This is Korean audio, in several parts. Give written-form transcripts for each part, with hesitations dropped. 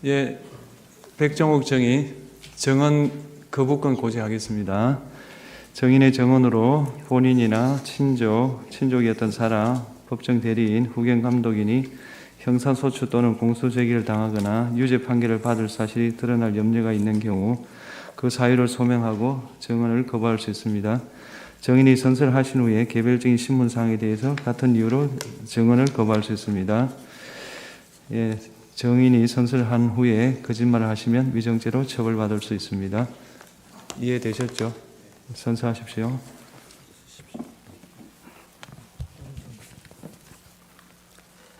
예, 백정옥 정의 정언 거부권 고지하겠습니다. 정인의 정언으로 본인이나 친족이었던 사람, 법정 대리인, 후견 감독인이 형사소추 또는 공소제기를 당하거나 유죄 판결을 받을 사실이 드러날 염려가 있는 경우 그 사유를 소명하고 정언을 거부할 수 있습니다. 정인이 선서하신 후에 개별적인 신문사항에 대해서 같은 이유로 정언을 거부할 수 있습니다. 예, 정인이 선서한 후에 거짓말을 하시면 위정죄로 처벌받을 수 있습니다. 이해되셨죠? 선서하십시오.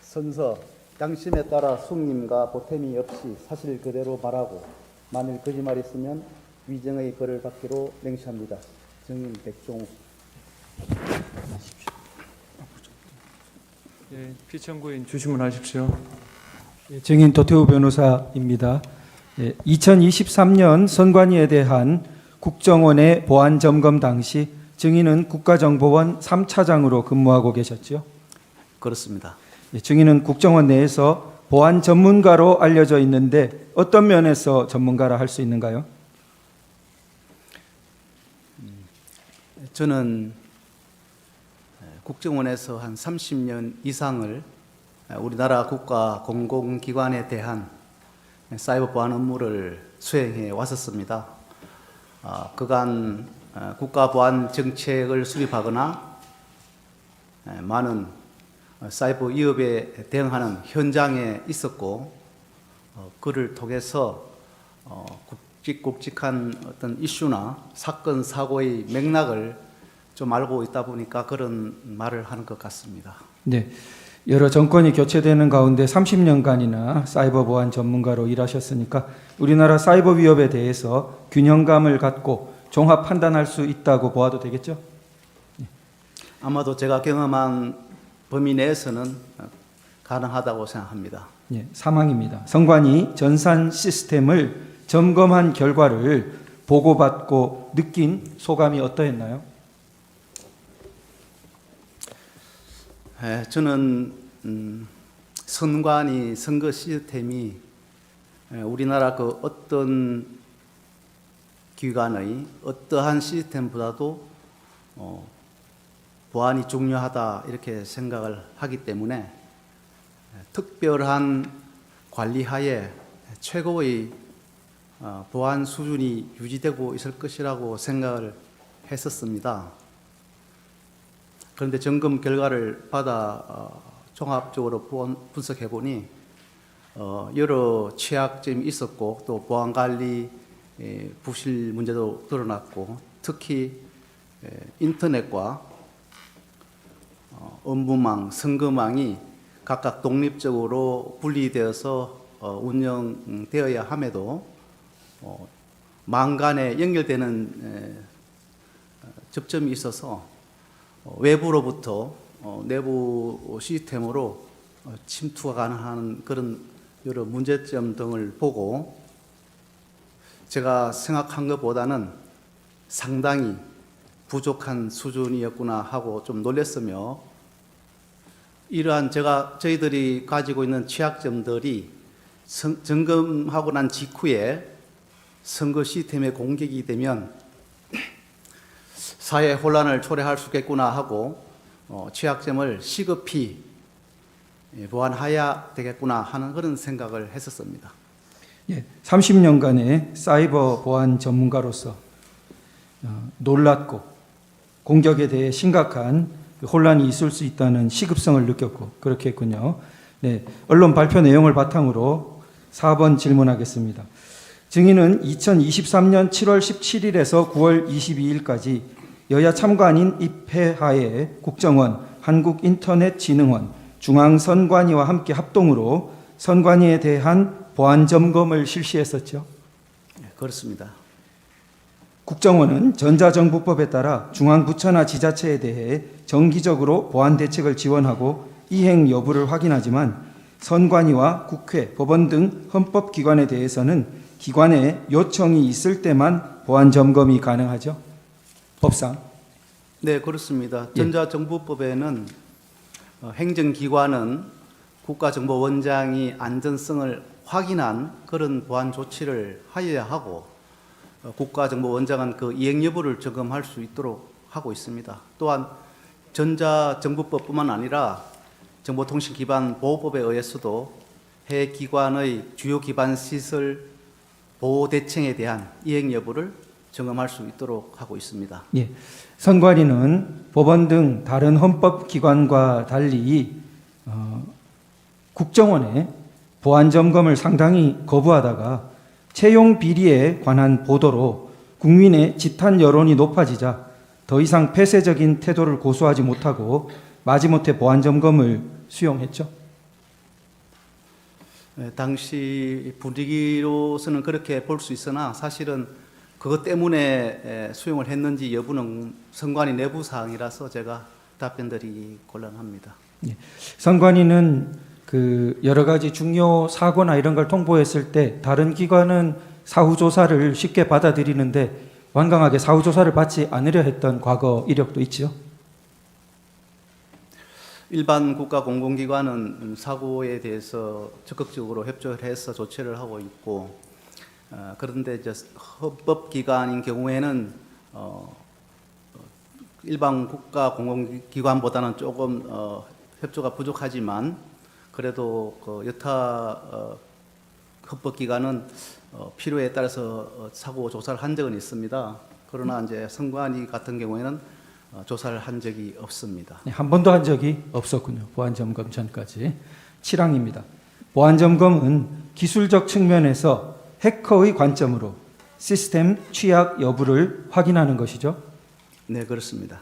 선서, 양심에 따라 숙림과 보탬이 없이 사실 그대로 말하고 만일 거짓말이 있으면 위정의 벌을 받기로 맹시합니다. 정인 백종욱. 예, 피청구인 주시문하십시오. 증인 도태우 변호사입니다. 2023년 선관위에 대한 국정원의 보안 점검 당시 증인은 국가정보원 3차장으로 근무하고 계셨죠? 그렇습니다. 증인은 국정원 내에서 보안 전문가로 알려져 있는데 어떤 면에서 전문가라 할 수 있는가요? 저는 국정원에서 한 30년 이상을 우리나라 국가 공공기관에 대한 사이버 보안 업무를 수행해 왔었습니다. 그간 국가 보안 정책을 수립하거나 많은 사이버 위협에 대응하는 현장에 있었고, 그를 통해서 굵직굵직한 어떤 이슈나 사건 사고의 맥락을 좀 알고 있다 보니까 그런 말을 하는 것 같습니다. 네. 여러 정권이 교체되는 가운데 30년간이나 사이버 보안 전문가로 일하셨으니까 우리나라 사이버 위협에 대해서 균형감을 갖고 종합 판단할 수 있다고 보아도 되겠죠? 아마도 제가 경험한 범위 내에서는 가능하다고 생각합니다. 예, 사망입니다. 선관위 전산 시스템을 점검한 결과를 보고받고 느낀 소감이 어떠했나요? 저는 선관위 선거 시스템이 우리나라 그 어떤 기관의 어떠한 시스템보다도 보안이 중요하다 이렇게 생각을 하기 때문에 특별한 관리하에 최고의 보안 수준이 유지되고 있을 것이라고 생각을 했었습니다. 그런데 점검 결과를 받아 종합적으로 분석해 보니 여러 취약점이 있었고 또 보안 관리 부실 문제도 드러났고, 특히 인터넷과 업무망, 선거망이 각각 독립적으로 분리되어서 운영되어야 함에도 망 간에 연결되는 접점이 있어서 외부로부터 내부 시스템으로 침투가 가능한 그런 여러 문제점 등을 보고 제가 생각한 것보다는 상당히 부족한 수준이었구나 하고 좀 놀랐으며, 이러한 저희들이 가지고 있는 취약점들이 점검하고 난 직후에 선거 시스템에 공격이 되면 사회 혼란을 초래할 수 있겠구나 하고 취약점을 시급히 보완해야 되겠구나 하는 그런 생각을 했었습니다. 예, 30년간의 사이버 보안 전문가로서 놀랐고 공격에 대해 심각한 혼란이 있을 수 있다는 시급성을 느꼈고 그렇게 했군요. 네, 언론 발표 내용을 바탕으로 4번 질문하겠습니다. 증인은 2023년 7월 17일에서 9월 22일까지 여야 참관인 입회하에 국정원, 한국인터넷진흥원, 중앙선관위와 함께 합동으로 선관위에 대한 보안 점검을 실시했었죠. 그렇습니다. 국정원은 전자정부법에 따라 중앙부처나 지자체에 대해 정기적으로 보안 대책을 지원하고 이행 여부를 확인하지만 선관위와 국회, 법원 등 헌법기관에 대해서는 기관의 요청이 있을 때만 보안 점검이 가능하죠. 법상. 네, 그렇습니다. 전자정부법에는 행정기관은 국가정보원장이 안전성을 확인한 그런 보안 조치를 하여야 하고 국가정보원장은 그 이행 여부를 점검할 수 있도록 하고 있습니다. 또한 전자정부법뿐만 아니라 정보통신기반보호법에 의해서도 해외 기관의 주요 기반 시설 보호 대책에 대한 이행 여부를 점검할 수 있도록 하고 있습니다. 예. 선관위는 법원 등 다른 헌법기관과 달리 국정원의 보안 점검을 상당히 거부하다가 채용 비리에 관한 보도로 국민의 지탄 여론이 높아지자 더 이상 폐쇄적인 태도를 고수하지 못하고 마지못해 보안 점검을 수용했죠. 당시 분위기로서는 그렇게 볼 수 있으나 사실은 그것 때문에 수용을 했는지 여부는 선관위 내부 사항이라서 제가 답변드리기 곤란합니다. 예. 선관위는 그 여러 가지 중요 사고나 이런 걸 통보했을 때 다른 기관은 사후 조사를 쉽게 받아들이는데 완강하게 사후 조사를 받지 않으려 했던 과거 이력도 있죠. 일반 국가 공공기관은 사고에 대해서 적극적으로 협조를 해서 조치를 하고 있고, 그런데 이제 헌법기관인 경우에는 일반 국가 공공기관보다는 조금 협조가 부족하지만 그래도 그 여타 헌법기관은 필요에 따라서 사고 조사를 한 적은 있습니다. 그러나 이제 선관위 같은 경우에는 조사를 한 적이 없습니다. 네, 한 번도 한 적이 없었군요. 보안점검 전까지. 7항입니다. 보안점검은 기술적 측면에서 해커의 관점으로 시스템 취약 여부를 확인하는 것이죠. 네, 그렇습니다.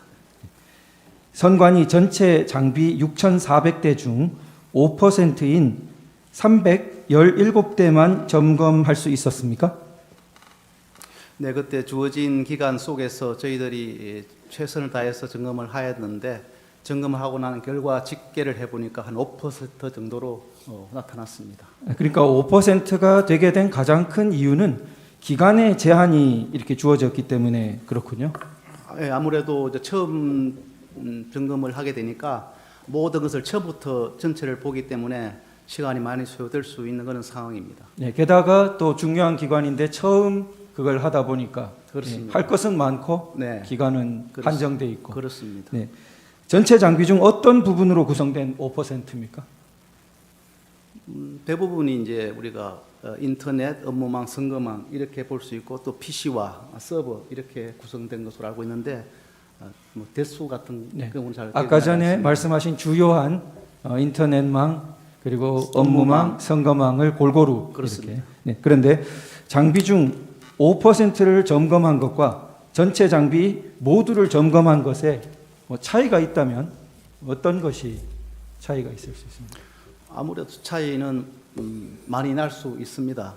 선관위 전체 장비 6,400대 중 5%인 317대만 점검할 수 있었습니까? 네, 그때 주어진 기간 속에서 저희들이 최선을 다해서 점검을 하였는데 점검을 하고 나는 결과 집계를 해보니까 한 5% 정도로 나타났습니다. 그러니까 5%가 되게 된 가장 큰 이유는 기간의 제한이 이렇게 주어졌기 때문에 그렇군요. 네, 아무래도 이제 처음 점검을 하게 되니까 모든 것을 처음부터 전체를 보기 때문에 시간이 많이 소요될 수 있는 그런 상황입니다. 네, 게다가 또 중요한 기관인데 처음 그걸 하다 보니까 그렇습니다. 할 것은 많고 네, 기간은 한정돼 있고. 그렇습니다. 네. 전체 장비 중 어떤 부분으로 구성된 5%입니까? 대부분이 이제 우리가 인터넷, 업무망, 선거망 이렇게 볼 수 있고 또 PC와 서버 이렇게 구성된 것으로 알고 있는데 뭐 대수 같은 네. 경우는 잘 아까 전에 않습니다. 말씀하신 주요한 인터넷망 그리고 업무망, 선거망을 골고루 그렇습니다. 이렇게. 네. 그런데 장비 중 5%를 점검한 것과 전체 장비 모두를 점검한 것에 뭐 차이가 있다면 어떤 것이 차이가 있을 수 있습니까? 아무래도 차이는 많이 날 수 있습니다.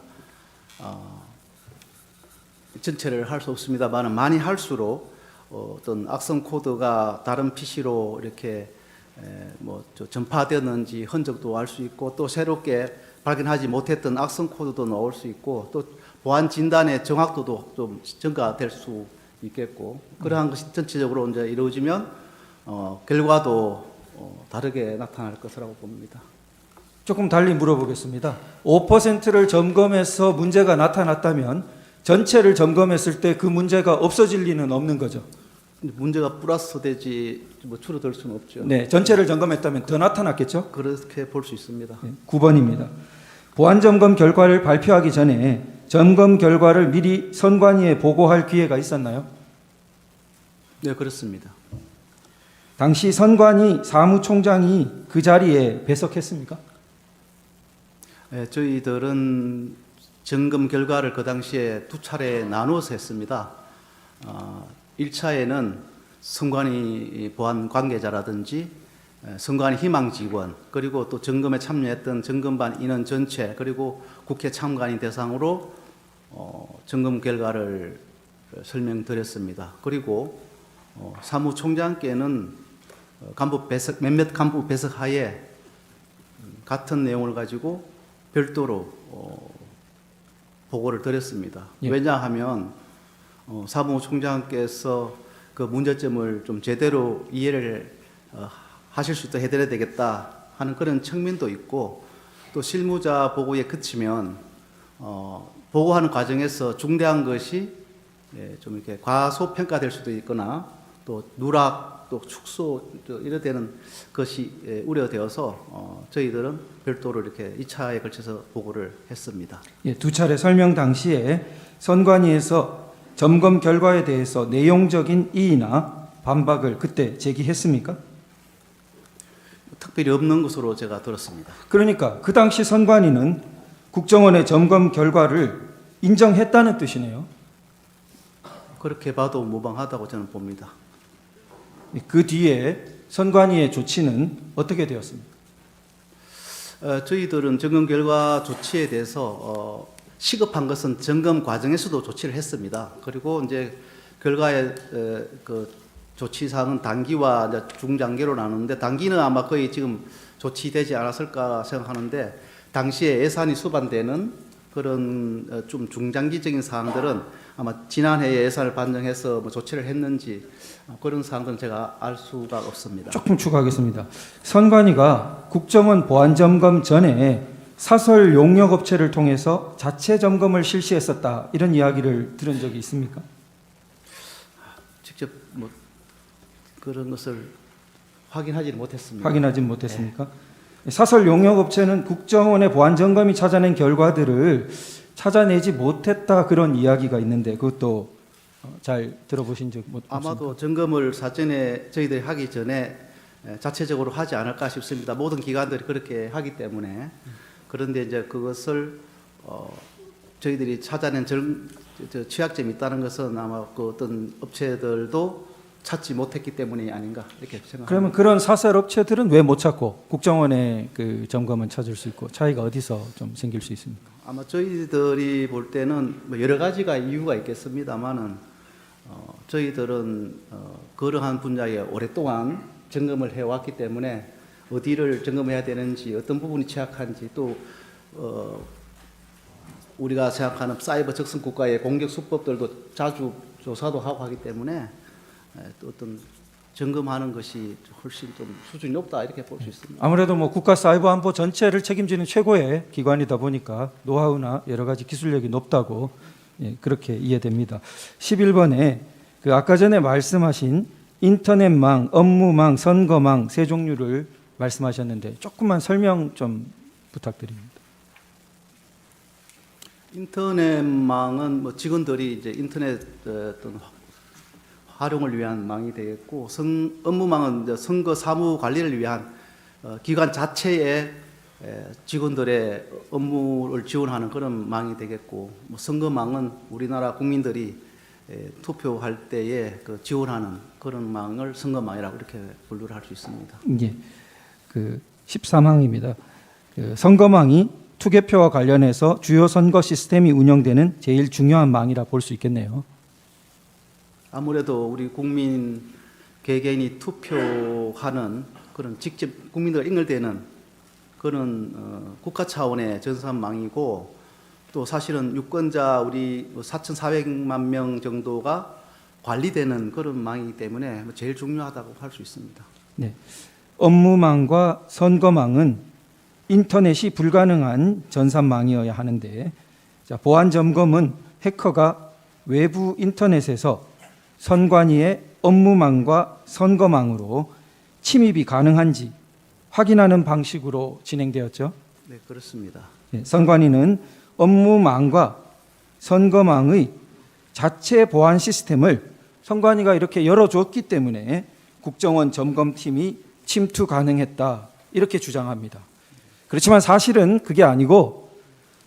전체를 할 수 없습니다만 많이 할수록 어떤 악성 코드가 다른 PC로 이렇게 전파되는지 흔적도 알 수 있고 또 새롭게 발견하지 못했던 악성 코드도 나올 수 있고 또 보안 진단의 정확도도 좀 증가될 수 있겠고 그러한 것이 전체적으로 이제 이루어지면 결과도 다르게 나타날 것이라고 봅니다. 조금 달리 물어보겠습니다. 5%를 점검해서 문제가 나타났다면 전체를 점검했을 때 그 문제가 없어질 리는 없는 거죠. 근데 문제가 플러스 되지 뭐 줄어들 수는 없죠. 네, 전체를 점검했다면 더 나타났겠죠. 그렇게 볼 수 있습니다. 네, 9번입니다. 보안 점검 결과를 발표하기 전에 점검 결과를 미리 선관위에 보고할 기회가 있었나요? 네, 그렇습니다. 당시 선관위 사무총장이 그 자리에 배석했습니까? 네, 저희들은 점검 결과를 그 당시에 두 차례 나누어서 했습니다. 1차에는 선관위 보안 관계자라든지 선관위 희망 직원 그리고 또 점검에 참여했던 점검반 인원 전체 그리고 국회 참관인 대상으로 점검 결과를 설명드렸습니다. 그리고 사무총장께는 몇몇 간부 배석하에 같은 내용을 가지고 별도로 보고를 드렸습니다. 예. 왜냐하면 사무총장께서 그 문제점을 좀 제대로 이해를 하실 수 있도록 해드려야 되겠다 하는 그런 측면도 있고 또 실무자 보고에 그치면 보고하는 과정에서 중대한 것이 좀 이렇게 과소평가될 수도 있거나 또 누락 또 축소 이러되는 것이 우려되어서 저희들은 별도로 이렇게 2차에 걸쳐서 보고를 했습니다. 예, 두 차례 설명 당시에 선관위에서 점검 결과에 대해서 내용적인 이의나 반박을 그때 제기했습니까? 특별히 없는 것으로 제가 들었습니다. 그러니까 그 당시 선관위는 국정원의 점검 결과를 인정했다는 뜻이네요. 그렇게 봐도 무방하다고 저는 봅니다. 그 뒤에 선관위의 조치는 어떻게 되었습니까? 저희들은 점검 결과 조치에 대해서 시급한 것은 점검 과정에서도 조치를 했습니다. 그리고 이제 결과의 그 조치 사항은 단기와 이제 중장기로 나누는데 단기는 아마 거의 지금 조치되지 않았을까 생각하는데 당시에 예산이 수반되는 그런 좀 중장기적인 사항들은 아마 지난해에 예산을 반영해서 뭐 조치를 했는지 그런 사항들은 제가 알 수가 없습니다. 조금 추가하겠습니다. 선관위가 국정원 보안 점검 전에 사설 용역 업체를 통해서 자체 점검을 실시했었다 이런 이야기를 들은 적이 있습니까? 직접 뭐 그런 것을 확인하지 못했습니다. 확인하진 못했습니까? 사설 용역 업체는 국정원의 보안 점검이 찾아낸 결과들을 찾아내지 못했다 그런 이야기가 있는데 그것도 잘 들어보신 적 없습니까? 아마도 점검을 사전에 저희들이 하기 전에 자체적으로 하지 않을까 싶습니다. 모든 기관들이 그렇게 하기 때문에. 그런데 이제 그것을 저희들이 찾아낸 취약점이 있다는 것은 아마 그 어떤 업체들도 찾지 못했기 때문이 아닌가 이렇게 생각합니다. 그러면 그런 사설 업체들은 왜 못 찾고 국정원의 그 점검은 찾을 수 있고 차이가 어디서 좀 생길 수 있습니까? 아마 저희들이 볼 때는 뭐 여러 가지가 이유가 있겠습니다만은 저희들은 그러한 분야에 오랫동안 점검을 해왔기 때문에 어디를 점검해야 되는지 어떤 부분이 취약한지 또 우리가 생각하는 사이버 적성 국가의 공격 수법들도 자주 조사도 하고 하기 때문에 또 어떤 점검하는 것이 훨씬 좀 수준이 높다 이렇게 볼 수 있습니다. 아무래도 뭐 국가 사이버 안보 전체를 책임지는 최고의 기관이다 보니까 노하우나 여러 가지 기술력이 높다고 그렇게 이해됩니다. 11번에 그 아까 전에 말씀하신 인터넷망, 업무망, 선거망 세 종류를 말씀하셨는데 조금만 설명 좀 부탁드립니다. 인터넷망은 뭐 직원들이 이제 인터넷 어떤 활용을 위한 망이 되겠고, 업무망은 이제 선거 사무 관리를 위한 기관 자체의 직원들의 업무를 지원하는 그런 망이 되겠고, 뭐 선거망은 우리나라 국민들이 투표할 때에 그 지원하는 그런 망을 선거망이라고 이렇게 분류를 할 수 있습니다. 예, 그 13항입니다. 그 선거망이 투개표와 관련해서 주요 선거 시스템이 운영되는 제일 중요한 망이라 볼 수 있겠네요. 아무래도 우리 국민 개개인이 투표하는 그런 직접 국민들 연결되는 그런 국가 차원의 전산망이고, 또 사실은 유권자 우리 4,400만 명 정도가 관리되는 그런 망이기 때문에 제일 중요하다고 할 수 있습니다. 네, 업무망과 선거망은 인터넷이 불가능한 전산망이어야 하는데, 자, 보안 점검은 해커가 외부 인터넷에서 선관위의 업무망과 선거망으로 침입이 가능한지 확인하는 방식으로 진행되었죠. 네, 그렇습니다. 네, 선관위는 업무망과 선거망의 자체 보안 시스템을 선관위가 이렇게 열어줬기 때문에 국정원 점검팀이 침투 가능했다 이렇게 주장합니다. 그렇지만 사실은 그게 아니고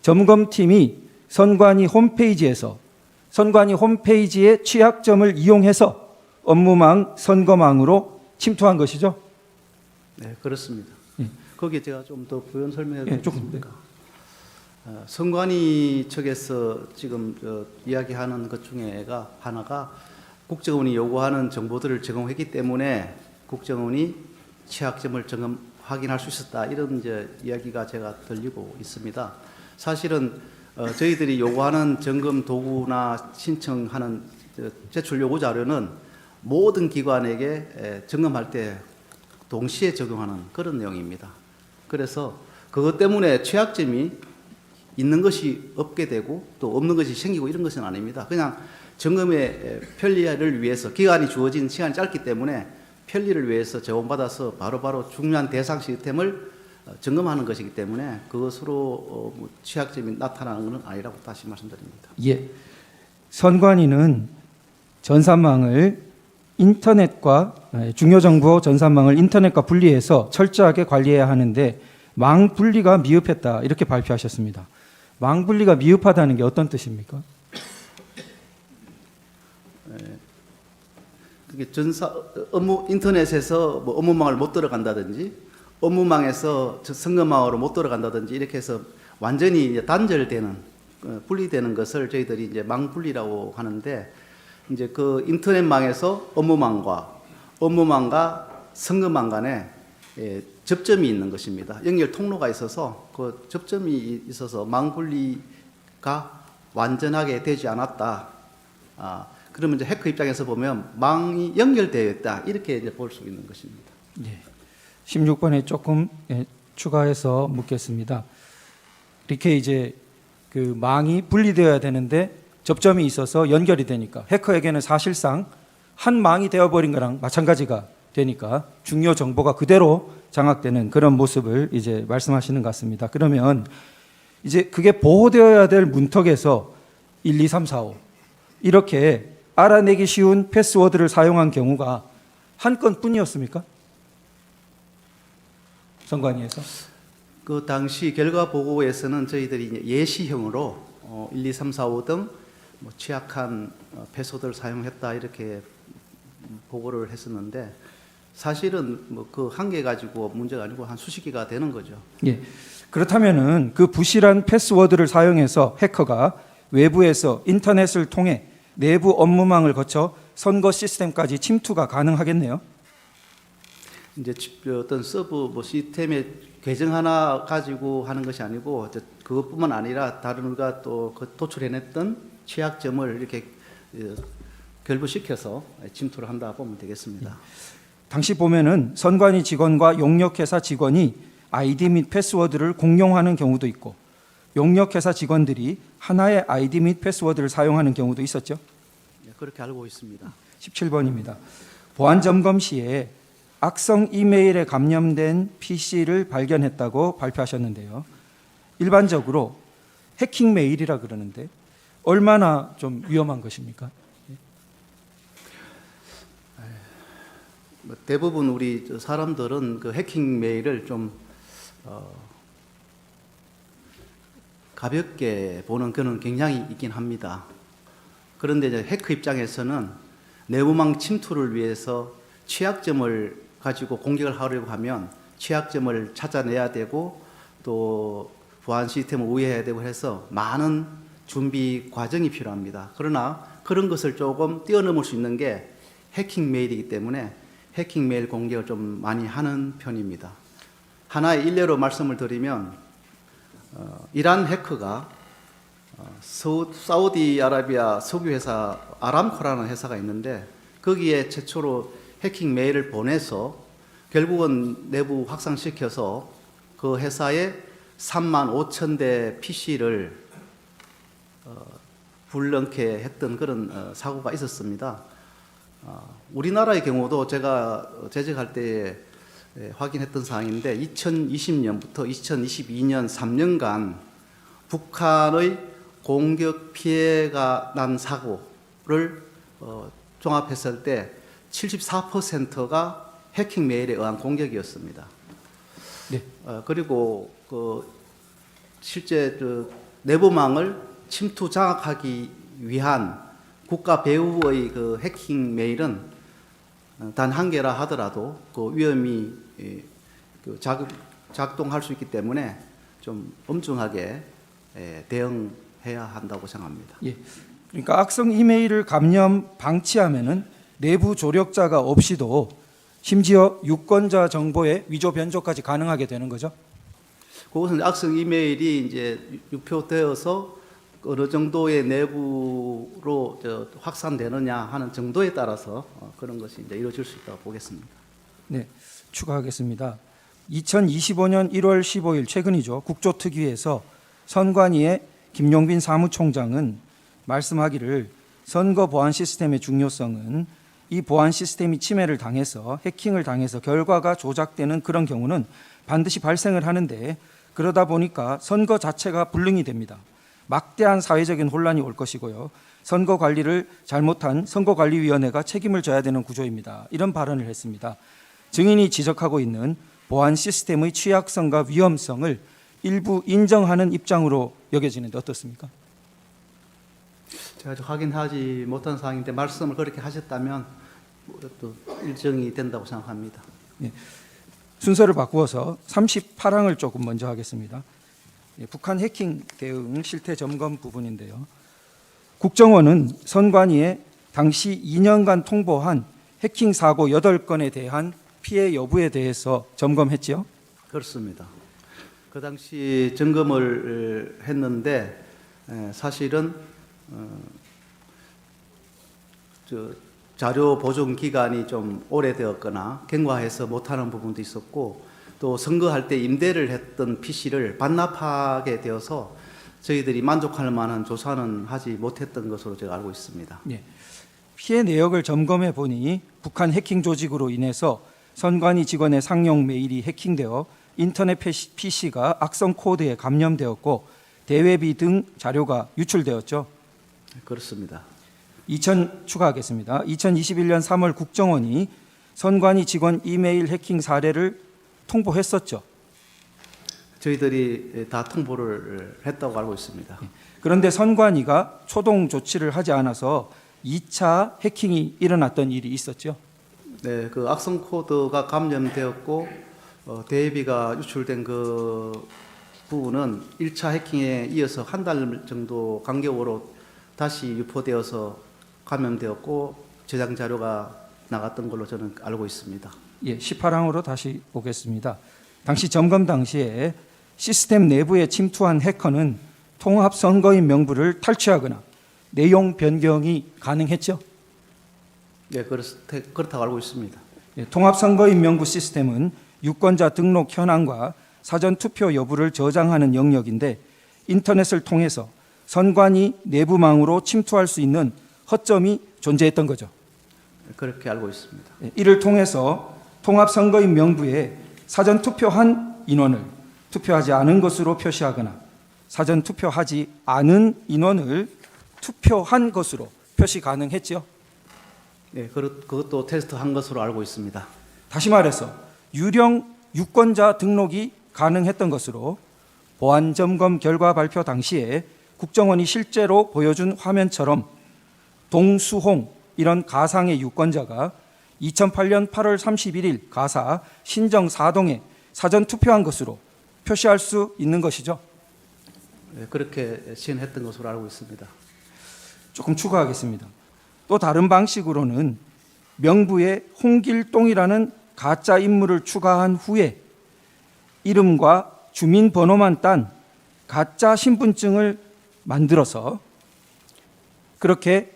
점검팀이 선관위 홈페이지에서 선관위 홈페이지의 취약점을 이용해서 업무망, 선거망으로 침투한 것이죠. 네, 그렇습니다. 예. 거기에 제가 좀 더 부연 설명해 예, 주겠습니까? 선관위 측에서 지금 이야기하는 것 중에가 하나가 국정원이 요구하는 정보들을 제공했기 때문에 국정원이 취약점을 확인할 수 있었다, 이런 이제 이야기가 제가 들리고 있습니다. 사실은 저희들이 요구하는 점검 도구나 신청하는 제출 요구 자료는 모든 기관에게 점검할 때 동시에 적용하는 그런 내용입니다. 그래서 그것 때문에 취약점이 있는 것이 없게 되고 또 없는 것이 생기고 이런 것은 아닙니다. 그냥 점검의 편리를 위해서 기간이 주어진 시간이 짧기 때문에 편리를 위해서 제공받아서 바로바로 중요한 대상 시스템을 점검하는 것이기 때문에 그것으로 취약점이 나타나는 것은 아니라고 다시 말씀드립니다. 예. 선관위는 전산망을 인터넷과 중요 정보 전산망을 인터넷과 분리해서 철저하게 관리해야 하는데 망 분리가 미흡했다 이렇게 발표하셨습니다. 망 분리가 미흡하다는 게 어떤 뜻입니까? 그게 인터넷에서 뭐 업무망을 못 들어간다든지 업무망에서 선거망으로 못 들어간다든지 이렇게 해서 완전히 이제 단절되는 분리되는 것을 저희들이 이제 망 분리라고 하는데 이제 그 인터넷망에서 업무망과 선거망 간에 접점이 있는 것입니다. 연결 통로가 있어서 그 접점이 있어서 망 분리가 완전하게 되지 않았다. 그러면 이제 해커 입장에서 보면 망이 연결되어 있다. 이렇게 이제 볼 수 있는 것입니다. 예. 16번에 조금 추가해서 묻겠습니다. 이렇게 이제 그 망이 분리되어야 되는데 접점이 있어서 연결이 되니까 해커에게는 사실상 한 망이 되어버린 거랑 마찬가지가 되니까 중요 정보가 그대로 장악되는 그런 모습을 이제 말씀하시는 것 같습니다. 그러면 이제 그게 보호되어야 될 문턱에서 1, 2, 3, 4, 5 이렇게 알아내기 쉬운 패스워드를 사용한 경우가 한 건뿐이었습니까? 선관위에서? 그 당시 결과 보고에서는 저희들이 예시형으로 1, 2, 3, 4, 5 등 뭐 취약한 패스워드를 사용했다 이렇게 보고를 했었는데 사실은 뭐 그 한 개 가지고 문제가 아니고 한 수십 개가 되는 거죠. 예. 그렇다면은 그 부실한 패스워드를 사용해서 해커가 외부에서 인터넷을 통해 내부 업무망을 거쳐 선거 시스템까지 침투가 가능하겠네요. 이제 어떤 서버 뭐 시스템의 계정 하나 가지고 하는 것이 아니고 그것뿐만 아니라 다른 우리가 또 도출해냈던 취약점을 이렇게 결부시켜서 침투를 한다 보면 되겠습니다. 당시 보면은 선관위 직원과 용역회사 직원이 아이디 및 패스워드를 공용하는 경우도 있고 용역회사 직원들이 하나의 아이디 및 패스워드를 사용하는 경우도 있었죠. 네, 그렇게 알고 있습니다. 17번입니다. 보안 점검 시에 악성 이메일에 감염된 PC를 발견했다고 발표하셨는데요. 일반적으로 해킹 메일이라 그러는데 얼마나 좀 위험한 것입니까? 대부분 우리 사람들은 그 해킹 메일을 좀 가볍게 보는 그런 경향이 있긴 합니다. 그런데 이제 해커 입장에서는 내부망 침투를 위해서 취약점을 가지고 공격을 하려고 하면 취약점을 찾아내야 되고 또 보안 시스템을 우회해야 되고 해서 많은 준비 과정이 필요합니다. 그러나 그런 것을 조금 뛰어넘을 수 있는 게 해킹 메일이기 때문에 해킹 메일 공격을 좀 많이 하는 편입니다. 하나의 일례로 말씀을 드리면 이란 해커가 사우디아라비아 석유회사 아람코라는 회사가 있는데 거기에 최초로 해킹 메일을 보내서 결국은 내부 확산시켜서 그 회사에 35,000대 PC를 불능케 했던 그런 사고가 있었습니다. 우리나라의 경우도 제가 재직할 때 확인했던 사항인데 2020년부터 2022년 3년간 북한의 공격 피해가 난 사고를 종합했을 때 74%가 해킹 메일에 의한 공격이었습니다. 네. 그리고 실제 내부망을 침투 장악하기 위한 국가 배후의 그 해킹 메일은 단 한 개라 하더라도 그 위험이 작동할 수 있기 때문에 좀 엄중하게 대응해야 한다고 생각합니다. 예. 그러니까 악성 이메일을 감염 방치하면은 내부 조력자가 없이도 심지어 유권자 정보의 위조 변조까지 가능하게 되는 거죠. 그것은 악성 이메일이 이제 유표되어서 어느 정도의 내부로 확산되느냐 하는 정도에 따라서 그런 것이 이제 이루어질 수 있다고 보겠습니다. 네, 추가하겠습니다. 2025년 1월 15일 최근이죠. 국조특위에서 선관위의 김용빈 사무총장은 말씀하기를 선거 보안 시스템의 중요성은 이 보안 시스템이 침해를 당해서 해킹을 당해서 결과가 조작되는 그런 경우는 반드시 발생을 하는데 그러다 보니까 선거 자체가 불능이 됩니다. 막대한 사회적인 혼란이 올 것이고요. 선거 관리를 잘못한 선거관리위원회가 책임을 져야 되는 구조입니다. 이런 발언을 했습니다. 증인이 지적하고 있는 보안 시스템의 취약성과 위험성을 일부 인정하는 입장으로 여겨지는데 어떻습니까? 제가 아직 확인하지 못한 사항인데 말씀을 그렇게 하셨다면 또 일정이 된다고 생각합니다. 예, 순서를 바꾸어서 38항을 조금 먼저 하겠습니다. 예, 북한 해킹 대응 실태 점검 부분인데요. 국정원은 선관위에 당시 2년간 통보한 해킹 사고 8건에 대한 피해 여부에 대해서 점검했죠. 그렇습니다. 그 당시 점검을 했는데 사실은 자료 보존 기간이 좀 오래되었거나 경과해서 못하는 부분도 있었고 또 선거할 때 임대를 했던 PC를 반납하게 되어서 저희들이 만족할 만한 조사는 하지 못했던 것으로 제가 알고 있습니다. 예, 피해 내역을 점검해 보니 북한 해킹 조직으로 인해서 선관위 직원의 상용 메일이 해킹되어 인터넷 PC가 악성 코드에 감염되었고 대외비 등 자료가 유출되었죠. 그렇습니다. 추가하겠습니다. 2021년 3월 국정원이 선관위 직원 이메일 해킹 사례를 통보했었죠. 저희들이 다 통보를 했다고 알고 있습니다. 그런데 선관위가 초동 조치를 하지 않아서 2차 해킹이 일어났던 일이 있었죠. 네, 그 악성 코드가 감염되었고 대비가 유출된 그 부분은 1차 해킹에 이어서 한 달 정도 간격으로 다시 유포되어서 감염되었고 저장 자료가 나갔던 걸로 저는 알고 있습니다. 예, 18항으로 다시 보겠습니다. 당시 점검 당시에 시스템 내부에 침투한 해커는 통합 선거인 명부를 탈취하거나 내용 변경이 가능했죠. 네, 그렇다고 알고 있습니다. 예, 통합 선거인 명부 시스템은 유권자 등록 현황과 사전 투표 여부를 저장하는 영역인데 인터넷을 통해서 선관위 내부망으로 침투할 수 있는 허점이 존재했던 거죠. 그렇게 알고 있습니다. 예, 이를 통해서 통합 선거인 명부에 사전 투표한 인원을 투표하지 않은 것으로 표시하거나 사전 투표하지 않은 인원을 투표한 것으로 표시 가능했죠. 네, 그것도 테스트한 것으로 알고 있습니다. 다시 말해서 유령 유권자 등록이 가능했던 것으로 보안 점검 결과 발표 당시에 국정원이 실제로 보여준 화면처럼 동수홍 이런 가상의 유권자가 2008년 8월 31일 가사 신정 4동에 사전 투표한 것으로 표시할 수 있는 것이죠. 네, 그렇게 시행했던 것으로 알고 있습니다. 조금 추가하겠습니다. 또 다른 방식으로는 명부에 홍길동이라는 가짜 인물을 추가한 후에 이름과 주민번호만 딴 가짜 신분증을 만들어서 그렇게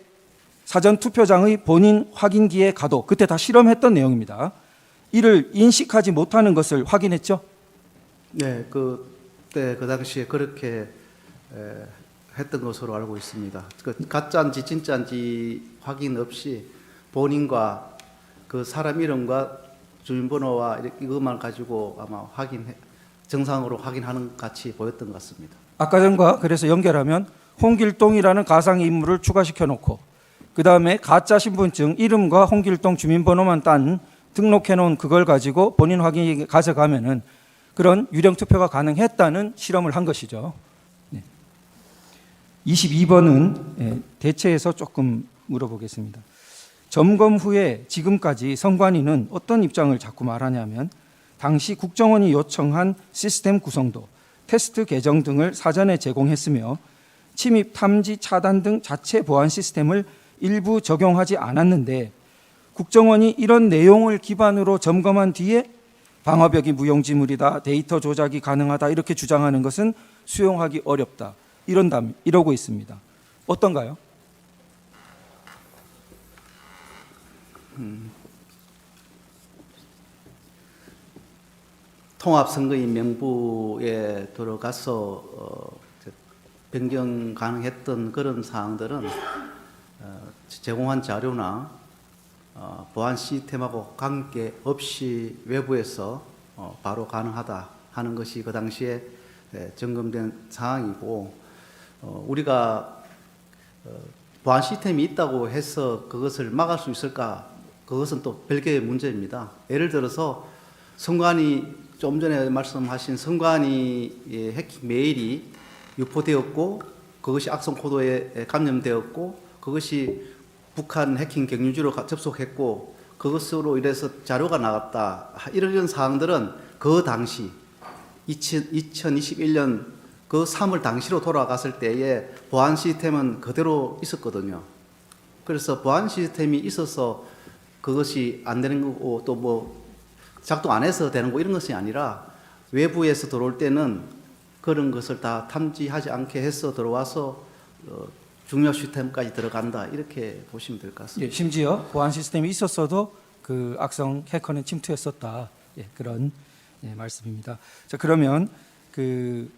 사전투표장의 본인 확인기에 가도 그때 다 실험했던 내용입니다. 이를 인식하지 못하는 것을 확인했죠. 네, 그때 그 당시에 그렇게 했던 것으로 알고 있습니다. 그 가짜인지 진짜인지 확인 없이 본인과 그 사람 이름과 주민번호와 이것만 가지고 아마 정상으로 확인하는 같이 보였던 것 같습니다. 아까 전과 그래서 연결하면 홍길동이라는 가상의 인물을 추가시켜 놓고 그 다음에 가짜 신분증 이름과 홍길동 주민번호만 딴 등록해 놓은 그걸 가지고 본인 확인에 가져가면은 그런 유령 투표가 가능했다는 실험을 한 것이죠. 22번은 대체해서 조금 물어보겠습니다. 점검 후에 지금까지 선관위는 어떤 입장을 자꾸 말하냐면 당시 국정원이 요청한 시스템 구성도, 테스트 계정 등을 사전에 제공했으며 침입 탐지 차단 등 자체 보안 시스템을 일부 적용하지 않았는데 국정원이 이런 내용을 기반으로 점검한 뒤에 방화벽이 무용지물이다, 데이터 조작이 가능하다 이렇게 주장하는 것은 수용하기 어렵다. 이러고 있습니다. 어떤가요? 통합선거인 명부에 들어가서 변경 가능했던 그런 사항들은 제공한 자료나 보안 시스템하고 관계없이 외부에서 바로 가능하다 하는 것이 그 당시에 점검된 사항이고, 우리가 보안 시스템이 있다고 해서 그것을 막을 수 있을까? 그것은 또 별개의 문제입니다. 예를 들어서 선관위, 좀 전에 말씀하신 선관위 해킹 메일이 유포되었고, 그것이 악성 코드에 감염되었고, 그것이 북한 해킹 경유지로 접속했고, 그것으로 인해서 자료가 나갔다, 이런 사항들은 그 당시 2021년 그 3월 당시로 돌아갔을 때에 보안 시스템은 그대로 있었거든요. 그래서 보안 시스템이 있어서 그것이 안 되는 거고, 또 뭐 작동 안 해서 되는 거, 이런 것이 아니라 외부에서 들어올 때는 그런 것을 다 탐지하지 않게 해서 들어와서 중요 시스템까지 들어간다, 이렇게 보시면 될 것 같습니다. 예, 심지어 보안 시스템이 있었어도 그 악성 해커는 침투했었다. 예, 그런 말씀입니다. 자, 그러면 그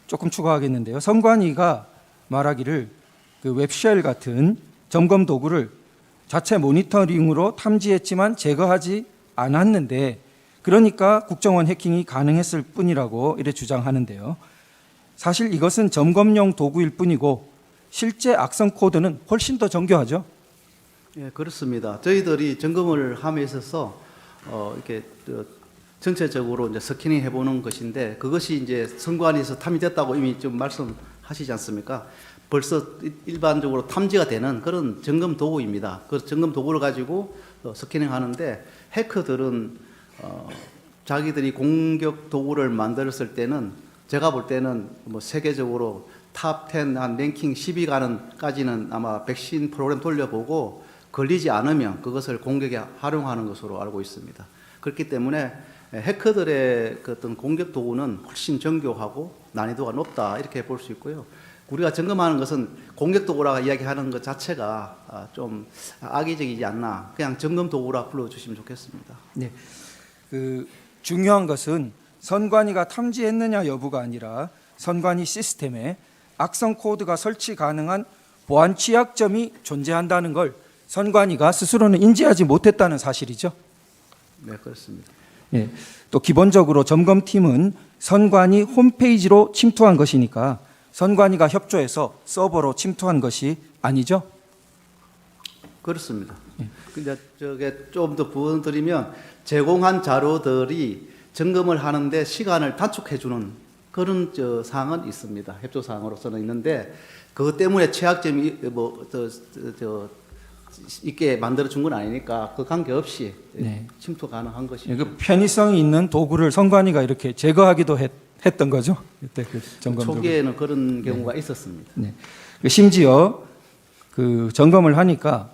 조금 추가하겠는데요. 선관위가 말하기를 그 웹쉘 같은 점검 도구를 자체 모니터링으로 탐지했지만 제거하지 않았는데, 그러니까 국정원 해킹이 가능했을 뿐이라고 이래 주장하는데요. 사실 이것은 점검용 도구일 뿐이고 실제 악성 코드는 훨씬 더 정교하죠. 예, 그렇습니다. 저희들이 점검을 함에 있어서 이렇게 전체적으로 이제 스캐닝 해보는 것인데, 그것이 이제 선관위에서 탐지됐다고 이미 좀 말씀하시지 않습니까? 벌써 일반적으로 탐지가 되는 그런 점검 도구입니다. 그 점검 도구를 가지고 스캐닝 하는데, 해커들은 자기들이 공격 도구를 만들었을 때는 제가 볼 때는 뭐 세계적으로 탑 10, 한 랭킹 10위 가는까지는 아마 백신 프로그램 돌려보고 걸리지 않으면 그것을 공격에 활용하는 것으로 알고 있습니다. 그렇기 때문에 해커들의 그 어떤 공격 도구는 훨씬 정교하고 난이도가 높다, 이렇게 볼 수 있고요. 우리가 점검하는 것은 공격 도구라고 이야기하는 것 자체가 좀 악의적이지 않나, 그냥 점검 도구라 불러주시면 좋겠습니다. 네, 그 중요한 것은 선관위가 탐지했느냐 여부가 아니라 선관위 시스템에 악성 코드가 설치 가능한 보안 취약점이 존재한다는 걸 선관위가 스스로는 인지하지 못했다는 사실이죠. 네, 그렇습니다. 예, 또 기본적으로 점검팀은 선관위 홈페이지로 침투한 것이니까 선관위가 협조해서 서버로 침투한 것이 아니죠. 그렇습니다. 근데 저게 좀 더 부연 드리면, 제공한 자료들이 점검을 하는데 시간을 단축해주는 그런 사항은 있습니다. 협조 사항으로서는 있는데, 그것 때문에 취약점이 있게 만들어 준 건 아니니까 그 관계 없이 네. 침투 가능한 것이죠. 예, 그 편의성이 있는 도구를 선관위가 이렇게 제거하기도 했던 거죠. 그때 그 점검 초기에는 그런 경우가 있었습니다. 네. 심지어 그 점검을 하니까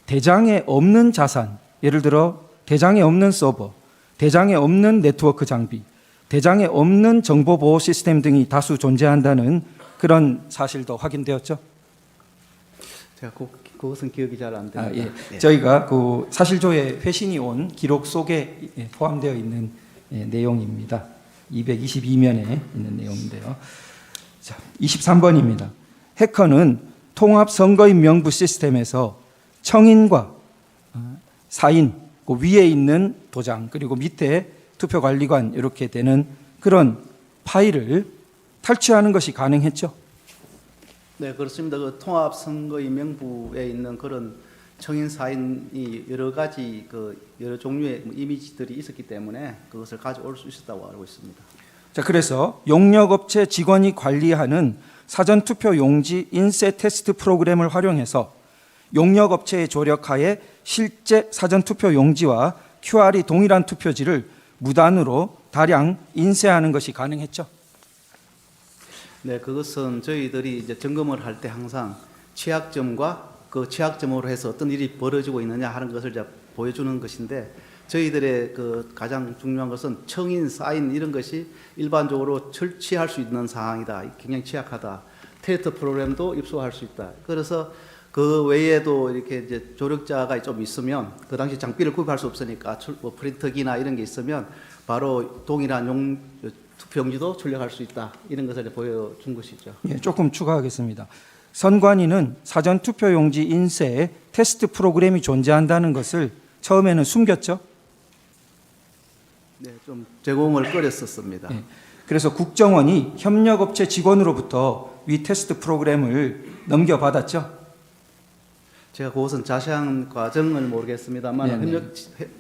대장에 없는 자산, 예를 들어 대장에 없는 서버, 대장에 없는 네트워크 장비, 대장에 없는 정보 보호 시스템 등이 다수 존재한다는 그런 사실도 확인되었죠. 제가 그것은 기억이 잘 안 됩니다. 예. 예. 저희가 그 사실조회 회신이 온 기록 속에 포함되어 있는 내용입니다. 222면에 있는 내용인데요. 자, 23번입니다. 해커는 통합 선거인 명부 시스템에서 청인과 사인, 그 위에 있는 도장, 그리고 밑에 투표관리관 이렇게 되는 그런 파일을 탈취하는 것이 가능했죠. 네, 그렇습니다. 그 통합 선거인 명부에 있는 그런 청인 사인이 여러 가지 여러 종류의 이미지들이 있었기 때문에 그것을 가져올 수 있었다고 알고 있습니다. 자, 그래서 용역업체 직원이 관리하는 사전투표 용지 인쇄 테스트 프로그램을 활용해서 용역업체의 조력하에 실제 사전투표 용지와 QR이 동일한 투표지를 무단으로 다량 인쇄하는 것이 가능했죠. 네, 그것은 저희들이 이제 점검을 할 때 항상 취약점과 그 취약점으로 해서 어떤 일이 벌어지고 있느냐 하는 것을 이제 보여주는 것인데, 저희들의 그 가장 중요한 것은 청인, 사인 이런 것이 일반적으로 설치할 수 있는 사항이다. 굉장히 취약하다. 테스트 프로그램도 입수할 수 있다. 그래서 그 외에도 이렇게 이제 조력자가 좀 있으면, 그 당시 장비를 구입할 수 없으니까 프린터기나 이런 게 있으면 바로 동일한 투표용지도 출력할 수 있다. 이런 것을 보여준 것이죠. 예, 조금 추가하겠습니다. 선관위는 사전 투표용지 인쇄에 테스트 프로그램이 존재한다는 것을 처음에는 숨겼죠. 네, 좀 제공을 꺼렸었습니다. 예, 그래서 국정원이 협력업체 직원으로부터 위 테스트 프로그램을 넘겨받았죠. 제가 그것은 자세한 과정을 모르겠습니다만 네, 네.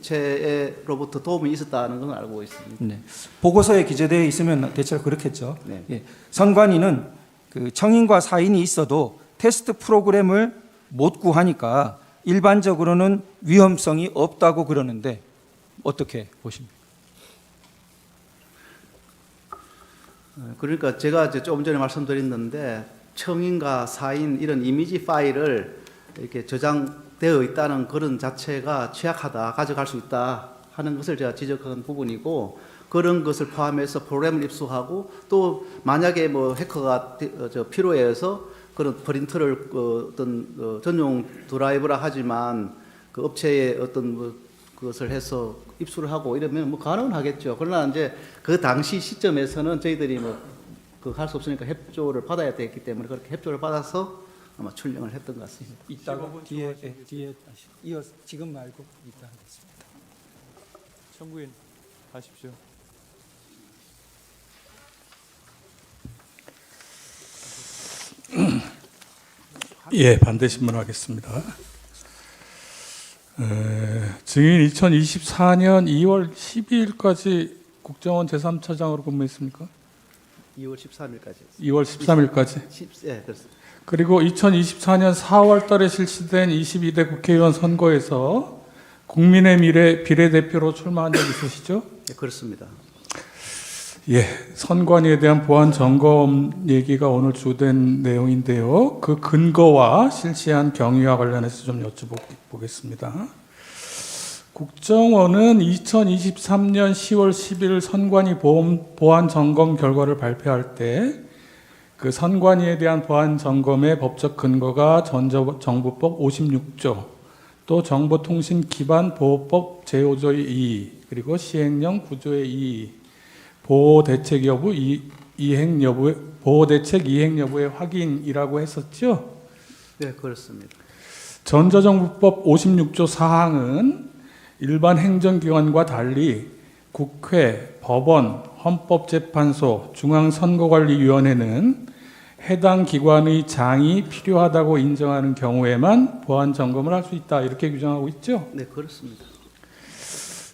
협력체로부터 도움이 있었다는 건 알고 있습니다. 네. 보고서에 기재되어 있으면 대체로 그렇겠죠. 네. 예, 선관위는 그 청인과 사인이 있어도 테스트 프로그램을 못 구하니까 일반적으로는 위험성이 없다고 그러는데 어떻게 보십니까? 그러니까 제가 이제 조금 전에 말씀드렸는데 청인과 사인 이런 이미지 파일을 이렇게 저장되어 있다는 그런 자체가 취약하다, 가져갈 수 있다 하는 것을 제가 지적한 부분이고, 그런 것을 포함해서 프로그램을 입수하고 또 만약에 뭐 해커가 필요해서 그런 프린터를 어떤 전용 드라이브라 하지만 그 업체에 어떤 뭐 그것을 해서 입수를 하고 이러면 뭐 가능은 하겠죠. 그러나 이제 그 당시 시점에서는 저희들이 뭐 그 할 수 없으니까 협조를 받아야 됐기 때문에 그렇게 협조를 받아서 아마 출력을 했던 것 같습니다. 이따가 뒤에 다시 이어 지금 말고 이따 하겠습니다. 청구인 하십시오. 예, 반대 신문하겠습니다. 증인 2024년 2월 12일까지 국정원 제3차장으로 근무했습니까? 2월 13일까지. 2월 13일까지. 예, 그렇습니다. 그리고 2024년 4월 달에 실시된 22대 국회의원 선거에서 국민의 미래 비례대표로 출마한 적 있으시죠? 예, 그렇습니다. 예, 선관위에 대한 보안 점검 얘기가 오늘 주된 내용인데요. 그 근거와 실시한 경위와 관련해서 좀 여쭤보겠습니다. 국정원은 2023년 10월 10일 선관위 보안 점검 결과를 발표할 때 그 선관위에 대한 보안 점검의 법적 근거가 전자정부법 56조, 또 정보통신 기반 보호법 제5조의 2, 그리고 시행령 9조의 2, 보호 대책 여부 보호 대책 이행 여부의 확인이라고 했었죠. 네, 그렇습니다. 전자정부법 56조 사항은 일반 행정기관과 달리 국회, 법원, 헌법재판소, 중앙선거관리위원회는 해당 기관의 장이 필요하다고 인정하는 경우에만 보안 점검을 할 수 있다, 이렇게 규정하고 있죠. 네, 그렇습니다.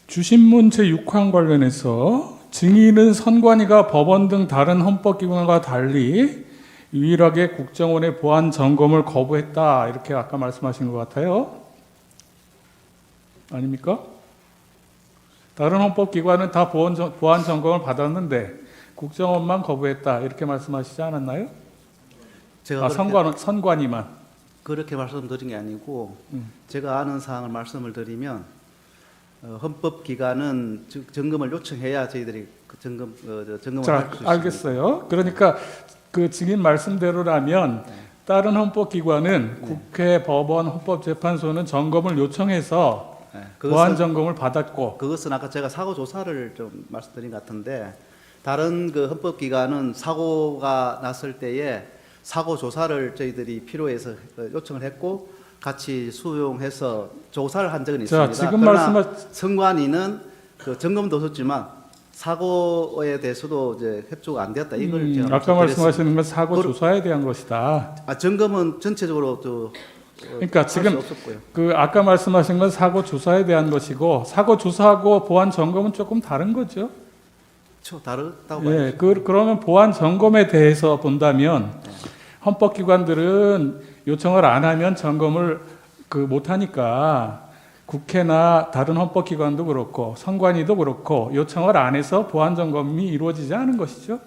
주신문 제6항 관련해서 증인은 선관위가 법원 등 다른 헌법기관과 달리 유일하게 국정원의 보안 점검을 거부했다, 이렇게 아까 말씀하신 것 같아요. 아닙니까? 다른 헌법기관은 다 보안 점검을 받았는데 국정원만 거부했다, 이렇게 말씀하시지 않았나요? 제가 선관위만. 그렇게 말씀드린 게 아니고 제가 아는 사항을 말씀을 드리면 헌법기관은 점검을 요청해야 저희들이 그 점검을 자, 할 수 있습니다. 알겠어요. 그러니까 그 증인 말씀대로라면 다른 헌법기관은 국회, 법원, 헌법재판소는 점검을 요청해서 네, 보안 점검을 받았고, 그것은 아까 제가 사고 조사를 좀 말씀드린 것 같은데, 다른 그 헌법기관은 사고가 났을 때에 사고 조사를 저희들이 필요해서 요청을 했고 같이 수용해서 조사를 한 적은 있습니다. 지금 그러나 선관위는 그 점검도 없었지만 사고에 대해서도 이제 협조가 안 되었다. 이걸 제가 아까 말씀드렸습니다. 말씀하시는 건 사고 조사에 대한 것이다. 점검은 전체적으로 그러니까 지금 없었고요. 그 아까 말씀하신 건 사고 조사에 대한 것이고, 사고 조사하고 보안 점검은 조금 다른 거죠. 다르다고 예, 봐야죠. 그러면 보안 점검에 대해서 본다면 헌법기관들은 요청을 안 하면 점검을 못 하니까 국회나 다른 헌법기관도 그렇고 선관위도 그렇고 요청을 안 해서 보안 점검이 이루어지지 않은 것이죠.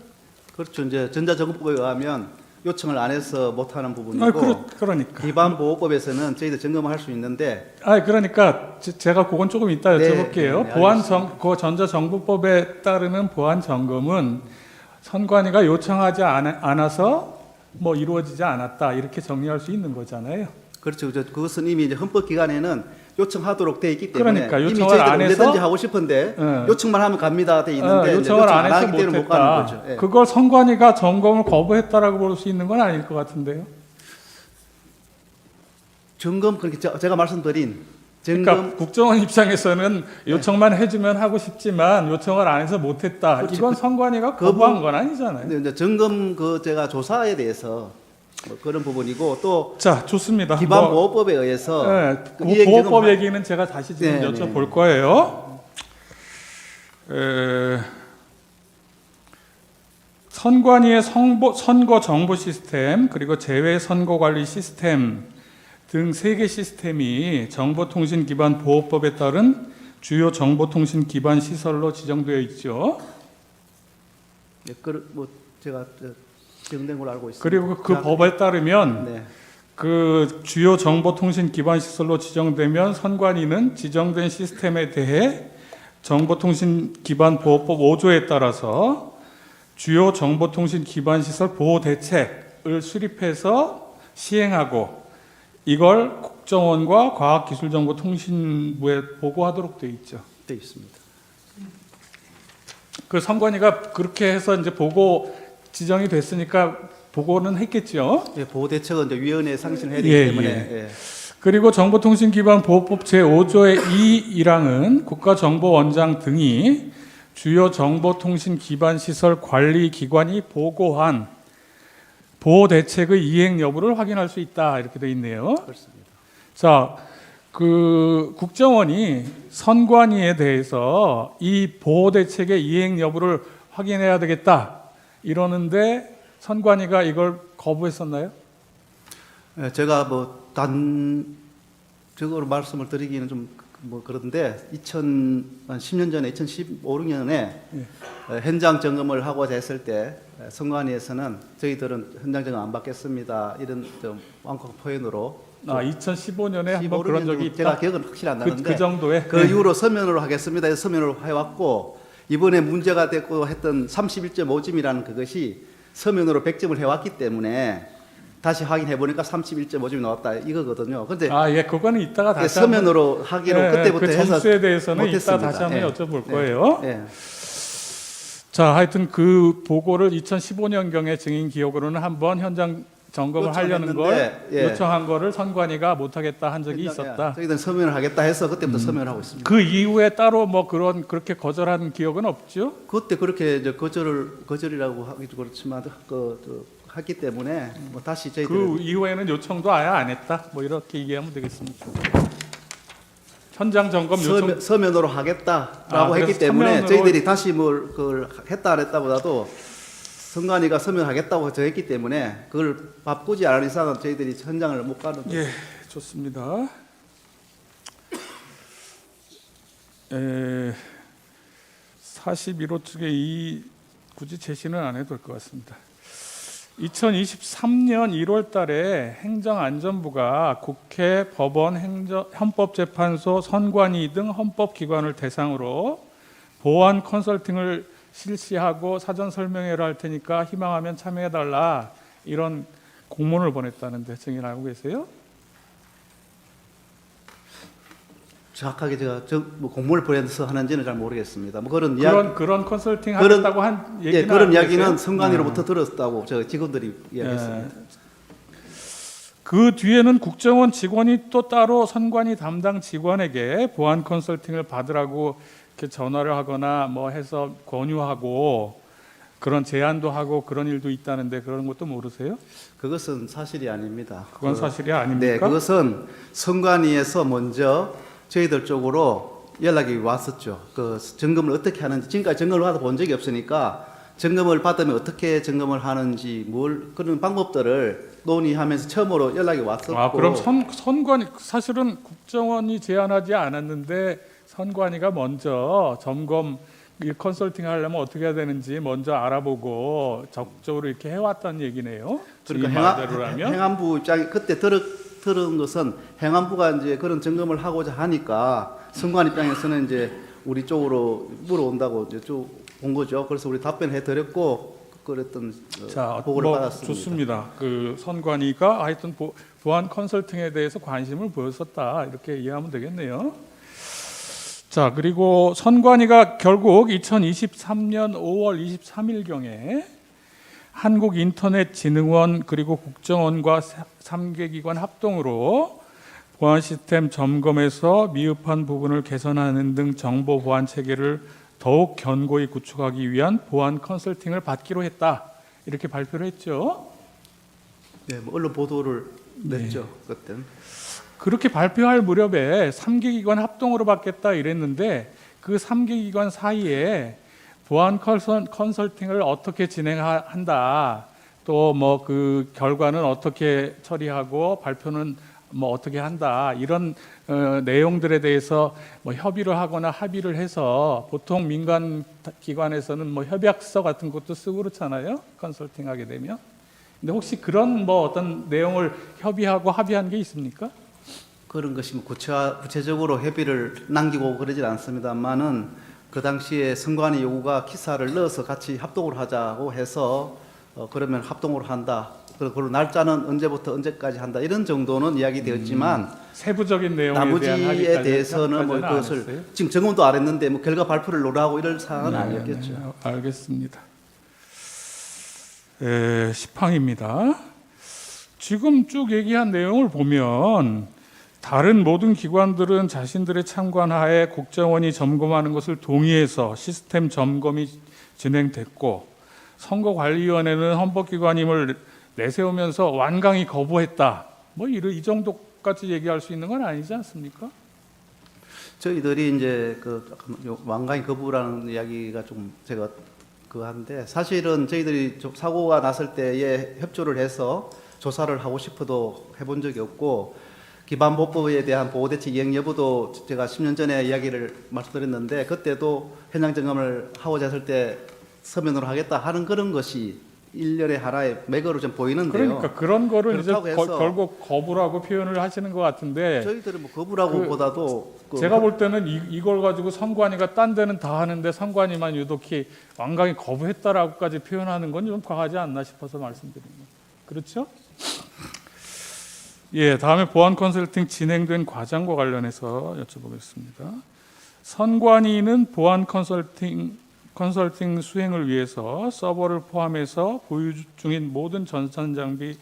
그렇죠. 이제 전자정보법에 의하면 요청을 안 해서 못 하는 부분이고, 그러니까. 기반보호법에서는 저희들 점검을 할 수 있는데, 그러니까 제가 그건 조금 이따 네, 여쭤볼게요. 네, 그 전자정보법에 따르는 보안 점검은 선관위가 요청하지 않아서 이루어지지 않았다, 이렇게 정리할 수 있는 거잖아요. 그렇죠. 그것은 이미 이제 헌법기관에는 요청하도록 돼 있기 때문에 그러니까 이미 요청을 저희들 안 해서 언제든지 하고 싶은데 예. 요청만 하면 갑니다 돼 있는데 이제 요청을 요청 안 해서 하기 때문에 못 가는 못했다. 거죠. 예. 그걸 선관위가 점검을 거부했다라고 볼 수 있는 건 아닐 것 같은데요. 점검 그렇게 제가 말씀드린 점검 그러니까 국정원 입장에서는 요청만 해주면 하고 싶지만 요청을 안 해서 못했다. 그렇지. 이건 선관위가 거부한 건 아니잖아요. 근데 이제 점검 제가 조사에 대해서 뭐 그런 부분이고 또 자, 좋습니다. 기반보호법에 의해서 네, 그 이행 보호법 지금 얘기는 제가 다시 지금 네, 여쭤볼 거예요. 선관위의 선거 정보 시스템 그리고 제외 선거 관리 시스템 등 3개 시스템이 정보통신 기반 보호법에 따른 주요 정보통신 기반 시설로 지정되어 있죠. 네, 뭐 제가 지정된 걸로 알고 있습니다. 그리고 그 법에 따르면 네. 그 주요 정보통신 기반 시설로 지정되면 선관위는 지정된 시스템에 대해 정보통신 기반 보호법 5조에 따라서 주요 정보통신 기반 시설 보호 대책을 수립해서 시행하고 이걸 국정원과 과학기술정보통신부에 보고하도록 되어 있죠. 돼 있습니다. 그 선관위가 그렇게 해서 이제 보고 지정이 됐으니까 보고는 했겠죠. 예, 보호 대책은 이제 위원회에 상신을 해야 되기 예, 때문에 예. 예. 그리고 정보통신기반보호법 제5조의 2일항은 국가정보원장 등이 주요 정보통신 기반 시설 관리 기관이 보고한 보호 대책의 이행 여부를 확인할 수 있다 이렇게 돼 있네요. 그렇습니다. 자, 그 국정원이 선관위에 대해서 이 보호 대책의 이행 여부를 확인해야 되겠다 이러는데 선관위가 이걸 거부했었나요? 예, 제가 뭐 단적으로 말씀을 드리기는 좀 뭐 그런데 2010년 전에 2015, 16년에 현장 점검을 하고자 했을 때 선관위에서는 저희들은 현장 점검 안 받겠습니다 이런 좀 완곡한 표현으로 2015년에 15, 한번 그런 적이 있다. 제가 기억은 확실히 안 나는데 그 정도에 그 이후로 서면으로 하겠습니다 해서 서면으로 해왔고 이번에 문제가 됐고 했던 31.5점이라는 그것이 서면으로 100점을 해왔기 때문에 다시 확인해 보니까 31.5점이 나왔다 이거거든요. 근데 예, 그거는 이따가 다시 서면으로 하기로 그때부터 그 해서 점수에 대해서는 못했습니다. 이따 다시 한번 예. 여쭤볼 거예요. 예. 자, 하여튼 그 보고를 2015년경에 증인 기억으로는 한번 현장 점검을 하려는 걸 요청했는데, 예. 요청한 거를 선관위가 못하겠다 한 적이 현장, 있었다. 예. 저희들은 서면을 하겠다 해서 그때부터 서면을 하고 있습니다. 그 이후에 따로 뭐 그렇게 거절한 기억은 없죠? 그때 그렇게 이제 거절이라고 하기도 그렇지만 했기 때문에 뭐 다시 저희들 그 이후에는 요청도 아예 안 했다. 뭐 이렇게 얘기하면 되겠습니다. 현장 점검 요청 서면으로 하겠다라고 했기 그래서 때문에 서면으로- 저희들이 다시 뭘 그걸 했다 안 했다보다도 선관위가 서면하겠다고 정했기 때문에 그걸 바꾸지 않은 이상은 저희들이 현장을 못 가는 거죠. 예, 좋습니다. 41호 측에 굳이 제시는 안 해도 될 것 같습니다. 2023년 1월 달에 행정안전부가 국회, 법원, 헌법재판소, 선관위 등 헌법기관을 대상으로 보안 컨설팅을 실시하고 사전 설명회를 할 테니까 희망하면 참여해달라 이런 공문을 보냈다는데 증인 알고 계세요? 정확하게 제가 뭐 공문을 보내서 하는지는 잘 모르겠습니다. 뭐 그런 이야기, 그런 컨설팅 그런- 하겠다고 한 얘기는 예, 그런 알고 이야기는 계세요? 선관위로부터 들었다고 저 직원들이 이야기했습니다. 그 뒤에는 국정원 직원이 또 따로 선관위 담당 직원에게 보안 컨설팅을 받으라고 이렇게 전화를 하거나 뭐 해서 권유하고 그런 제안도 하고 그런 일도 있다는데 그런 것도 모르세요? 그것은 사실이 아닙니다. 그건 사실이 네, 아닙니까? 그것은 선관위에서 먼저 저희들 쪽으로 연락이 왔었죠. 그 점검을 어떻게 하는지 지금까지 점검을 받아 본 적이 없으니까 점검을 받으면 어떻게 점검을 하는지 뭘 그런 방법들을 논의하면서 처음으로 연락이 왔었고. 그럼 선관위 사실은 국정원이 제안하지 않았는데 선관위가 먼저 점검 이 컨설팅 하려면 어떻게 해야 되는지 먼저 알아보고 적극적으로 이렇게 해왔다는 얘기네요. 그러니까 이 말대로라면 행안부 입장이 그때 들은 것은 행안부가 이제 그런 점검을 하고자 하니까 선관 입장에서는 이제 우리 쪽으로 물어온다고 이제 쭉 온 거죠. 그래서 우리 답변해 드렸고 그랬던 자, 보고를 뭐 받았습니다. 좋습니다. 그 선관위가 하여튼 보안 컨설팅에 대해서 관심을 보였었다 이렇게 이해하면 되겠네요. 자, 그리고 선관위가 결국 2023년 5월 23일 경에 한국인터넷진흥원 그리고 국정원과 3개 기관 합동으로 보안 시스템 점검에서 미흡한 부분을 개선하는 등 정보 보안 체계를 더욱 견고히 구축하기 위한 보안 컨설팅을 받기로 했다. 이렇게 발표를 했죠. 네, 뭐 언론 보도를 네. 냈죠. 그때는. 그렇게 발표할 무렵에 3개 기관 합동으로 받겠다 이랬는데 그 3개 기관 사이에 보안 컨설팅을 어떻게 진행한다. 또 뭐 그 결과는 어떻게 처리하고 발표는 뭐 어떻게 한다. 이런 내용들에 대해서 뭐 협의를 하거나 합의를 해서 보통 민간 기관에서는 뭐 협약서 같은 것도 쓰고 그렇잖아요. 컨설팅 하게 되면. 근데 혹시 그런 뭐 어떤 내용을 협의하고 합의한 게 있습니까? 그런 것이 뭐 구체적으로 협의를 남기고 그러질 않습니다만은 그 당시에 선관위 요구가 기사를 넣어서 같이 합동을 하자고 해서 그러면 합동으로 한다. 그리고 날짜는 언제부터 언제까지 한다. 이런 정도는 이야기되었지만 세부적인 내용에 대한 나머지에 합의까지는 대해서는 뭐 안 그것을 했어요? 지금 점검도 안 했는데 뭐 결과 발표를 노라고 이럴 사안은 아니었겠죠. 네, 알겠습니다. 10항입니다. 지금 쭉 얘기한 내용을 보면 다른 모든 기관들은 자신들의 참관하에 국정원이 점검하는 것을 동의해서 시스템 점검이 진행됐고 선거관리위원회는 헌법기관임을 내세우면서 완강히 거부했다. 뭐 이 정도까지 얘기할 수 있는 건 아니지 않습니까? 저희들이 이제 완강히 거부라는 이야기가 좀 제가 한데 사실은 저희들이 사고가 났을 때에 협조를 해서 조사를 하고 싶어도 해본 적이 없고 기반보법에 대한 보호대책 이행 여부도 제가 10년 전에 이야기를 말씀드렸는데 그때도 현장 점검을 하고자 했을 때 서면으로 하겠다 하는 그런 것이 일련의 하나의 맥으로 좀 보이는데요. 그러니까 그런 거를 이제 그렇다고 해서 결국 거부라고 표현을 하시는 것 같은데 저희들은 뭐 거부라고 보다도 제가 볼 때는 이걸 가지고 선관위가 딴 데는 다 하는데 선관위만 유독히 완강히 거부했다라고까지 표현하는 건 좀 과하지 않나 싶어서 말씀드립니다. 그렇죠? 예, 다음에 보안 컨설팅 진행된 과정과 관련해서 여쭤보겠습니다. 선관위는 보안 컨설팅 수행을 위해서 서버를 포함해서 보유 중인 모든 전산 장비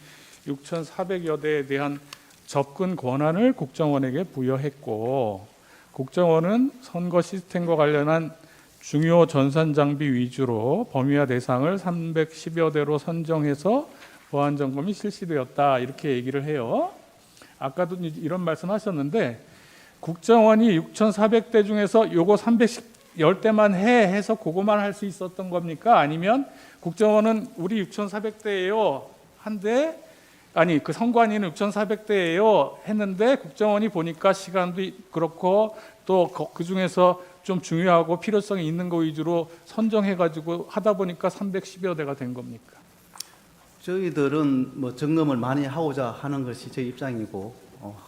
6,400여 대에 대한 접근 권한을 국정원에게 부여했고 국정원은 선거 시스템과 관련한 중요 전산 장비 위주로 범위와 대상을 310여 대로 선정해서 보안 점검이 실시되었다 이렇게 얘기를 해요. 아까도 이런 말씀하셨는데 국정원이 6,400대 중에서 요거 310대만 해서 그거만 할 수 있었던 겁니까? 아니면 국정원은 우리 6,400대예요 한데 아니 그 선관위는 6,400대예요 했는데 국정원이 보니까 시간도 그렇고 또 그 중에서 좀 중요하고 필요성이 있는 거 위주로 선정해가지고 하다 보니까 310여 대가 된 겁니까? 저희들은 뭐 점검을 많이 하고자 하는 것이 저희 입장이고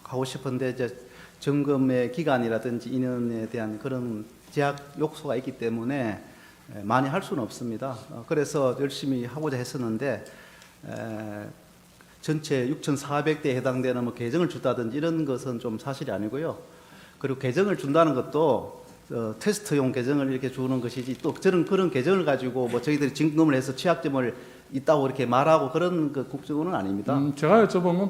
하고 싶은데 이제 점검의 기간이라든지 인원에 대한 그런 제약 요소가 있기 때문에 많이 할 수는 없습니다. 그래서 열심히 하고자 했었는데 전체 6,400대에 해당되는 뭐 계정을 준다든지 이런 것은 좀 사실이 아니고요. 그리고 계정을 준다는 것도 테스트용 계정을 이렇게 주는 것이지 또 저는 그런 계정을 가지고 뭐 저희들이 점검을 해서 취약점을 있다고 이렇게 말하고 그런 그 국정원은 아닙니다. 제가 여쭤본 건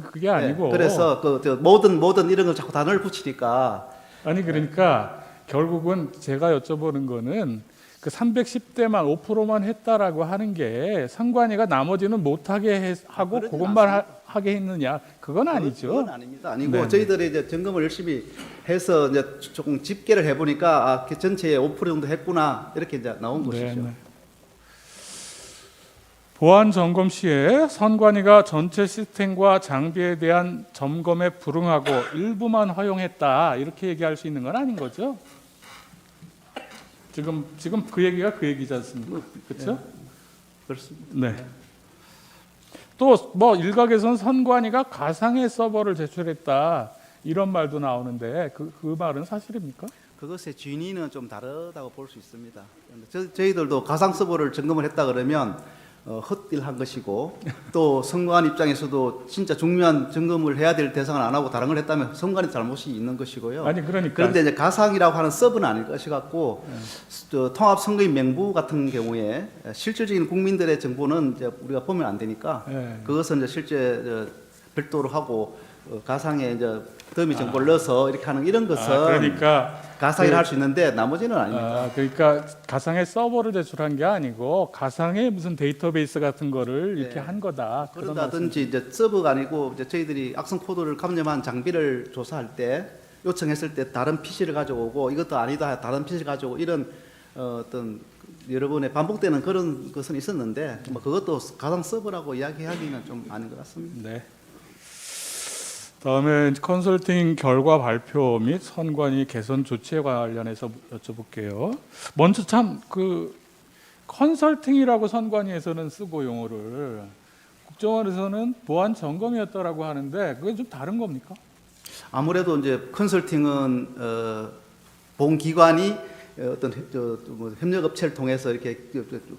그게 아니고. 네, 그래서 모든 이런 걸 자꾸 단어를 붙이니까 아니 그러니까 결국은 제가 여쭤보는 거는 그 310대만 5%만 했다라고 하는 게 선관위가 나머지는 못하게 하고 그것만 하게 했느냐? 그건 아니죠. 그건 아닙니다. 아니고 네. 저희들이 이제 점검을 열심히 해서 이제 조금 집계를 해보니까 그 전체에 5% 정도 했구나 이렇게 이제 나온 것이죠. 네. 보안 점검 시에 선관위가 전체 시스템과 장비에 대한 점검에 불응하고 일부만 허용했다 이렇게 얘기할 수 있는 건 아닌 거죠? 지금 그 얘기가 그 얘기지 않습니까? 그렇죠? 그렇습니다. 네. 또 뭐 일각에선 선관위가 가상의 서버를 제출했다 이런 말도 나오는데 그 말은 사실입니까? 그것의 진위는 좀 다르다고 볼 수 있습니다. 저희들도 가상 서버를 점검을 했다 그러면 헛딜한 것이고 또 선관 입장에서도 진짜 중요한 점검을 해야 될 대상을 안 하고 다른 걸 했다면 선관의 잘못이 있는 것이고요. 아니 그러니까 그런데 이제 가상이라고 하는 서브는 아닐 것이 같고 통합 선거인 명부 같은 경우에 실질적인 국민들의 정보는 이제 우리가 보면 안 되니까 예. 그것은 이제 실제 별도로 하고 가상에 이제 더미 정보를 넣어서 이렇게 하는 이런 것은 그러니까 가상이라 할 수 있는데 나머지는 아닙니다. 그러니까 가상의 서버를 제출한 게 아니고 가상의 무슨 데이터베이스 같은 거를 이렇게 네. 한 거다. 그런 그런다든지 이제 서버가 아니고 이제 저희들이 악성 코드를 감염한 장비를 조사할 때 요청했을 때 다른 PC를 가져오고 이것도 아니다 다른 PC를 가져오고 이런 어떤 여러 번의 반복되는 그런 것은 있었는데 뭐 그것도 가상 서버라고 이야기하기는 좀 아닌 것 같습니다. 네. 다음에 컨설팅 결과 발표 및 선관위 개선 조치에 관련해서 여쭤볼게요. 먼저 참 그 컨설팅이라고 선관위에서는 쓰고 용어를 국정원에서는 보안 점검이었다라고 하는데 그게 좀 다른 겁니까? 아무래도 이제 컨설팅은 본 기관이 어떤 뭐 협력 업체를 통해서 이렇게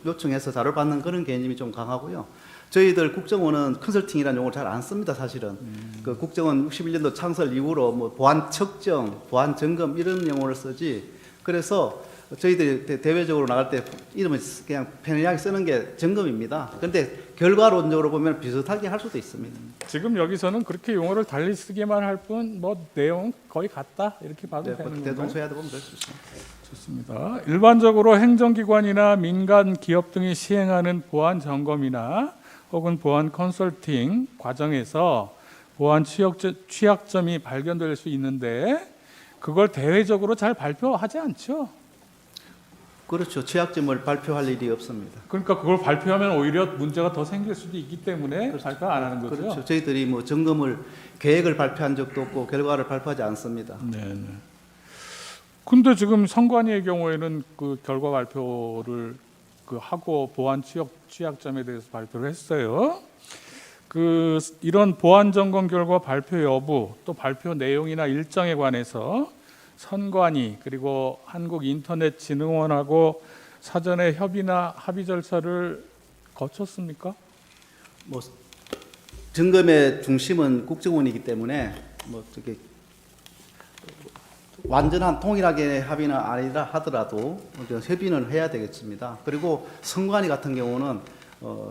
요청해서 자료를 받는 그런 개념이 좀 강하고요. 저희들 국정원은 컨설팅이라는 용어를 잘 안 씁니다, 사실은. 그 국정원 61년도 창설 이후로 뭐 보안 측정, 보안 점검 이런 용어를 쓰지. 그래서 저희들이 대외적으로 나갈 때 이름을 그냥 편리하게 쓰는 게 점검입니다. 그런데 결과론적으로 보면 비슷하게 할 수도 있습니다. 지금 여기서는 그렇게 용어를 달리 쓰기만 할 뿐 뭐 내용 거의 같다 이렇게 봐도 되는 건가요? 대동소이하다 보면 될 수 있습니다. 좋습니다. 일반적으로 행정기관이나 민간 기업 등이 시행하는 보안 점검이나 혹은 보안 컨설팅 과정에서 보안 취약점이 발견될 수 있는데 그걸 대외적으로 잘 발표하지 않죠. 그렇죠. 취약점을 발표할 일이 없습니다. 그러니까 그걸 발표하면 오히려 문제가 더 생길 수도 있기 때문에 발표 안 하는 거죠. 그렇죠. 저희들이 뭐 점검을 계획을 발표한 적도 없고 결과를 발표하지 않습니다. 네. 근데 지금 선관위의 경우에는 그 결과 발표를 하고 보안 취약점에 대해서 발표를 했어요. 이런 보안 점검 결과 발표 여부 또 발표 내용이나 일정에 관해서 선관위 그리고 한국인터넷진흥원하고 사전에 협의나 합의 절차를 거쳤습니까? 뭐 점검의 중심은 국정원이기 때문에 뭐 저게 완전한 통일하게 합의는 아니라 하더라도 협의는 해야 되겠습니다. 그리고 선관위 같은 경우는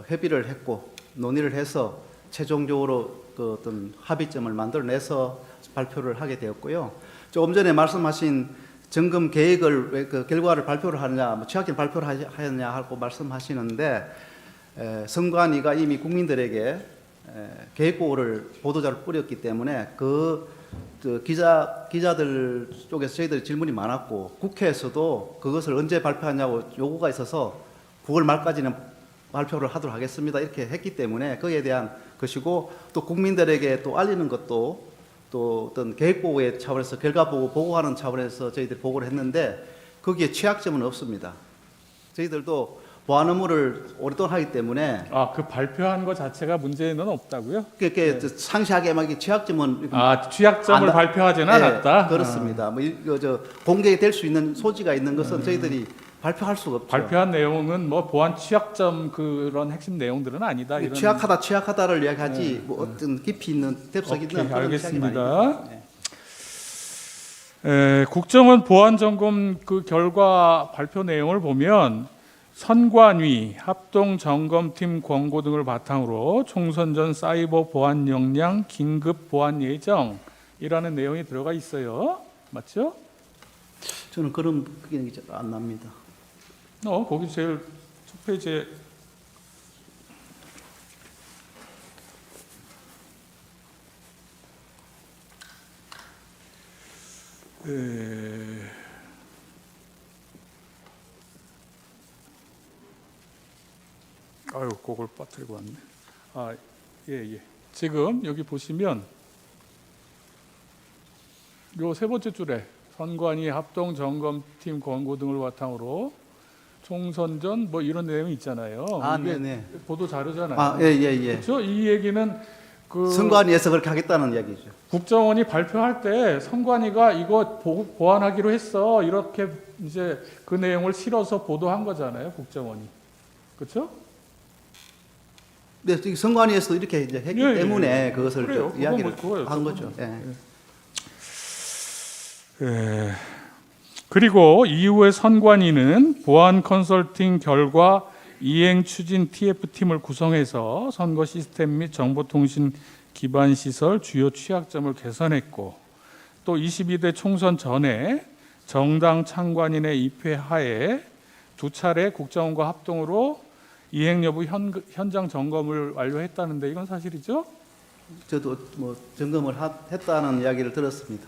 협의를 했고 논의를 해서 최종적으로 그 어떤 합의점을 만들어내서 발표를 하게 되었고요. 조금 전에 말씀하신 점검 계획을 왜 그 결과를 발표를 하느냐, 뭐 취약점 발표를 하느냐 하고 말씀하시는데 선관위가 이미 국민들에게 계획보고를 보도자를 뿌렸기 때문에 기자들 쪽에서 저희들이 질문이 많았고 국회에서도 그것을 언제 발표하냐고 요구가 있어서 9월 말까지는 발표를 하도록 하겠습니다 이렇게 했기 때문에 거기에 대한 것이고 또 국민들에게 또 알리는 것도 또 어떤 계획보고의 차원에서 결과보고 보고하는 차원에서 저희들이 보고를 했는데 거기에 취약점은 없습니다. 저희들도 보안 업무를 오랫동안 하기 때문에 그 발표한 것 자체가 문제는 없다고요? 그렇게 상시하게 막 취약점은 취약점을 발표하지는 않았다. 그렇습니다. 뭐 공개될 수 있는 소지가 있는 것은 저희들이 발표할 수가 없죠. 발표한 내용은 뭐 보안 취약점 그런 핵심 내용들은 아니다. 이런 취약하다를 이야기하지 뭐 어떤 깊이 있는 뎁석 있는 그런 알겠습니다. 국정원 보안 점검 그 결과 발표 내용을 보면 선관위, 합동점검팀 권고 등을 바탕으로 총선 전 사이버 보안 역량 긴급 보안 예정이라는 내용이 들어가 있어요. 맞죠? 저는 그런 그게 안 납니다. 거기 제일 첫 페이지에 그걸 빠뜨리고 왔네. 예. 지금 여기 보시면 요 세 번째 줄에 선관위 합동 점검팀 권고 등을 바탕으로 총선 전 뭐 이런 내용이 있잖아요. 이게 네네. 보도 자료잖아요. 예. 그렇죠? 이 얘기는 그 선관위에서 그렇게 하겠다는 이야기죠. 국정원이 발표할 때 선관위가 이거 보완하기로 했어 이렇게 이제 그 내용을 실어서 보도한 거잖아요, 국정원이. 그렇죠? 네, 지금 선관위에서도 이렇게 이제 했기 예, 때문에 그것을 그래요. 이야기를 그건 뭐 한 거죠. 예. 예. 그리고 이후에 선관위는 보안 컨설팅 결과 이행 추진 TF팀을 구성해서 선거 시스템 및 정보통신 기반 시설 주요 취약점을 개선했고, 또 22대 총선 전에 정당 참관인의 입회 하에 2차례 국정원과 합동으로 이행 여부 현장 점검을 완료했다는데 이건 사실이죠? 저도 뭐 점검을 했다는 이야기를 들었습니다.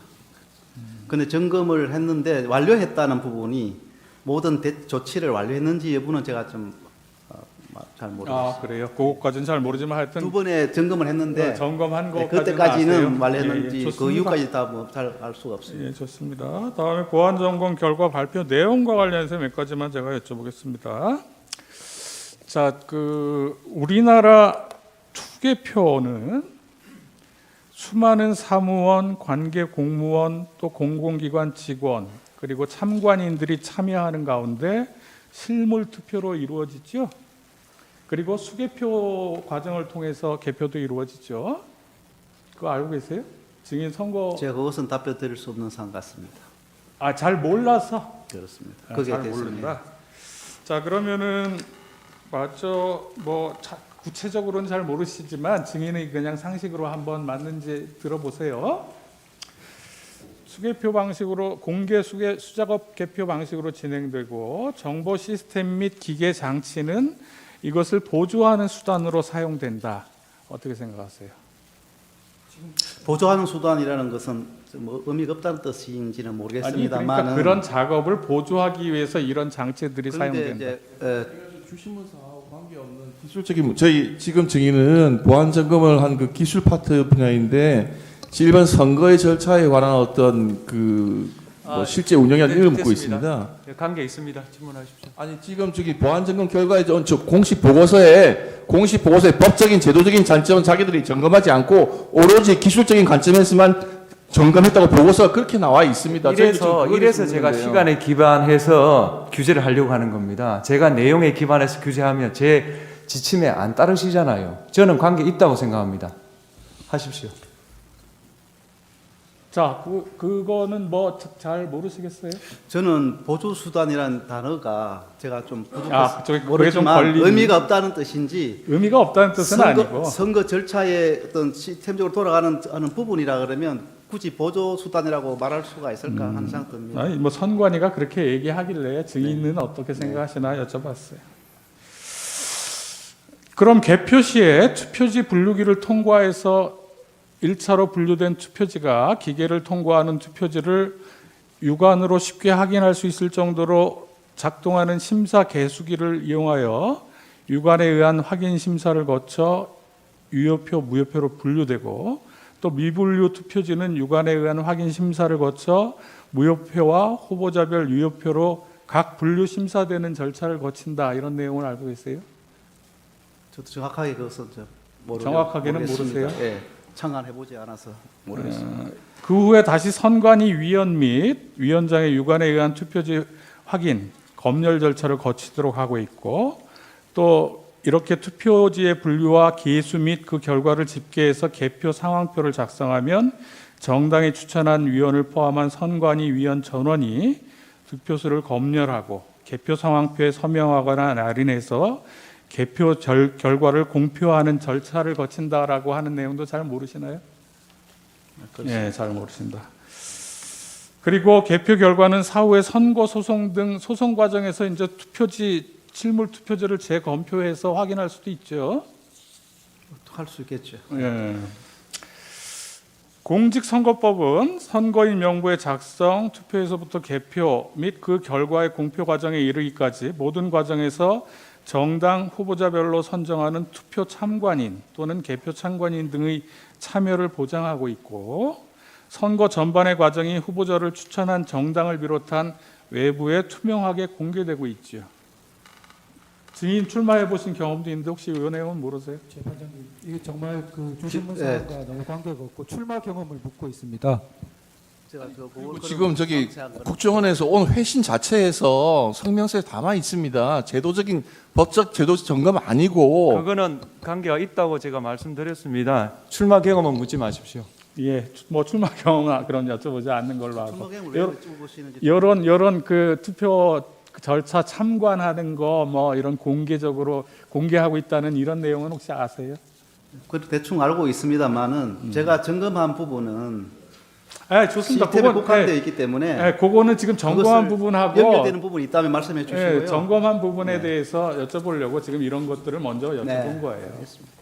근데 점검을 했는데 완료했다는 부분이 모든 조치를 완료했는지 여부는 제가 좀 잘 모르겠어요. 아, 그래요? 그것까지는 잘 모르지만 하여튼 두 번에 점검을 했는데 점검한 네, 것까지는 그때까지는 아세요? 완료했는지 예, 예, 그 좋습니다. 이유까지 다 뭐 잘 알 수가 없습니다. 예, 좋습니다. 다음에 보안 점검 결과 발표 내용과 관련해서 몇 가지만 제가 여쭤보겠습니다. 자, 우리나라 투개표는 수많은 사무원, 관계 공무원, 또 공공기관 직원, 그리고 참관인들이 참여하는 가운데 실물 투표로 이루어지죠. 그리고 수개표 과정을 통해서 개표도 이루어지죠. 그거 알고 계세요? 증인 선거 제가 그것은 답변 드릴 수 없는 사안 같습니다. 잘 몰라서 그렇습니다. 그게 잘 됐습니다. 모른다. 자, 그러면은 맞죠. 구체적으로는 잘 모르시지만 증인이 그냥 상식으로 한번 맞는지 들어보세요. 수개표 방식으로 공개 수작업 개표 방식으로 진행되고 정보 시스템 및 기계 장치는 이것을 보조하는 수단으로 사용된다. 어떻게 생각하세요? 보조하는 수단이라는 것은 뭐 의미가 없다는 뜻인지는 아니, 모르겠습니다만 그러니까 그런 작업을 보조하기 위해서 이런 장치들이 사용된다. 이제 주신문 사하고 관계없는 기술적인 저희 지금 증인은 보안 점검을 한 그 기술 파트 분야인데 일반 선거의 절차에 관한 어떤 실제 운영이라는 이름을 묻고 있습니다. 관계 있습니다. 질문하십시오. 아니 지금 저기 보안 점검 결과에 공식 보고서에 법적인 제도적인 관점은 자기들이 점검하지 않고 오로지 기술적인 관점에서만 점검했다고 보고서가 그렇게 나와 있습니다. 이래서 제가 시간에 기반해서 규제를 하려고 하는 겁니다. 제가 내용에 기반해서 규제하면 제 지침에 안 따르시잖아요. 저는 관계 있다고 생각합니다. 하십시오. 자, 그거는 잘 모르시겠어요? 저는 보조 수단이라는 단어가 제가 좀 저기 부족해서 그게 좀 모르지만 걸리는- 의미가 없다는 뜻인지 의미가 없다는 뜻은 아니고. 선거 절차의 어떤 시스템적으로 돌아가는 부분이라 그러면 굳이 보조 수단이라고 말할 수가 있을까 하는 생각 듭니다. 아니, 선관위가 그렇게 얘기하길래 증인은 어떻게 생각하시나 여쭤봤어요. 그럼 개표 시에 투표지 분류기를 통과해서 1차로 분류된 투표지가 기계를 통과하는 투표지를 육안으로 쉽게 확인할 수 있을 정도로 작동하는 심사 개수기를 이용하여 육안에 의한 확인 심사를 거쳐 유효표, 무효표로 분류되고, 또 미분류 투표지는 육안에 의한 확인 심사를 거쳐 무효표와 후보자별 유효표로 각 분류 심사되는 절차를 거친다. 이런 내용을 알고 계세요? 저도 정확하게 그것은 정확하게는 모르겠습니다. 모르세요? 예, 참관해보지 않아서 모르겠습니다. 그 후에 다시 선관위 위원 및 위원장의 유관에 의한 투표지 확인, 검열 절차를 거치도록 하고 있고, 또 이렇게 투표지의 분류와 개수 및 그 결과를 집계해서 개표 상황표를 작성하면 정당이 추천한 위원을 포함한 선관위 위원 전원이 득표수를 검열하고 개표 상황표에 서명하거나 날인해서 개표 결과를 공표하는 절차를 거친다라고 하는 내용도 잘 모르시나요? 네, 잘 모르신다. 그리고 개표 결과는 사후에 선거 소송 등 소송 과정에서 이제 투표지 실물 투표지를 재검표해서 확인할 수도 있죠. 할 수 있겠죠. 예. 공직선거법은 선거인 명부의 작성, 투표에서부터 개표 및 그 결과의 공표 과정에 이르기까지 모든 과정에서 정당 후보자별로 선정하는 투표 참관인 또는 개표 참관인 등의 참여를 보장하고 있고, 선거 전반의 과정이 후보자를 추천한 정당을 비롯한 외부에 투명하게 공개되고 있죠. 증인 출마해 보신 경험도 있는데 혹시 이 내용은 모르세요? 재판장님, 이게 정말 그 조신문 예. 사안과 너무 관계가 없고 출마 경험을 묻고 있습니다. 제가 그리고 지금 저기 국정원에서 온 회신 자체에서 성명서에 담아 있습니다. 제도적인 법적 제도 점검 아니고 그거는 관계가 있다고 제가 말씀드렸습니다. 출마 경험은 묻지 마십시오. 예, 뭐 출마 경험 그런 여쭤보지 않는 걸로 하고 출마경을 왜 여쭤보시는지 이런 그 투표 절차 참관하는 거 뭐 이런 공개적으로 공개하고 있다는 이런 내용은 혹시 아세요? 그 대충 알고 있습니다만은 제가 점검한 부분은 아, 좋습니다. 시스템에 그건 국한되어 있기 때문에 그거는 지금 점검한 그것을 부분하고 연결되는 부분이 있다면 말씀해 주시고요. 예, 점검한 부분에 네. 대해서 여쭤보려고 지금 이런 것들을 먼저 여쭤본 네, 거예요. 알겠습니다.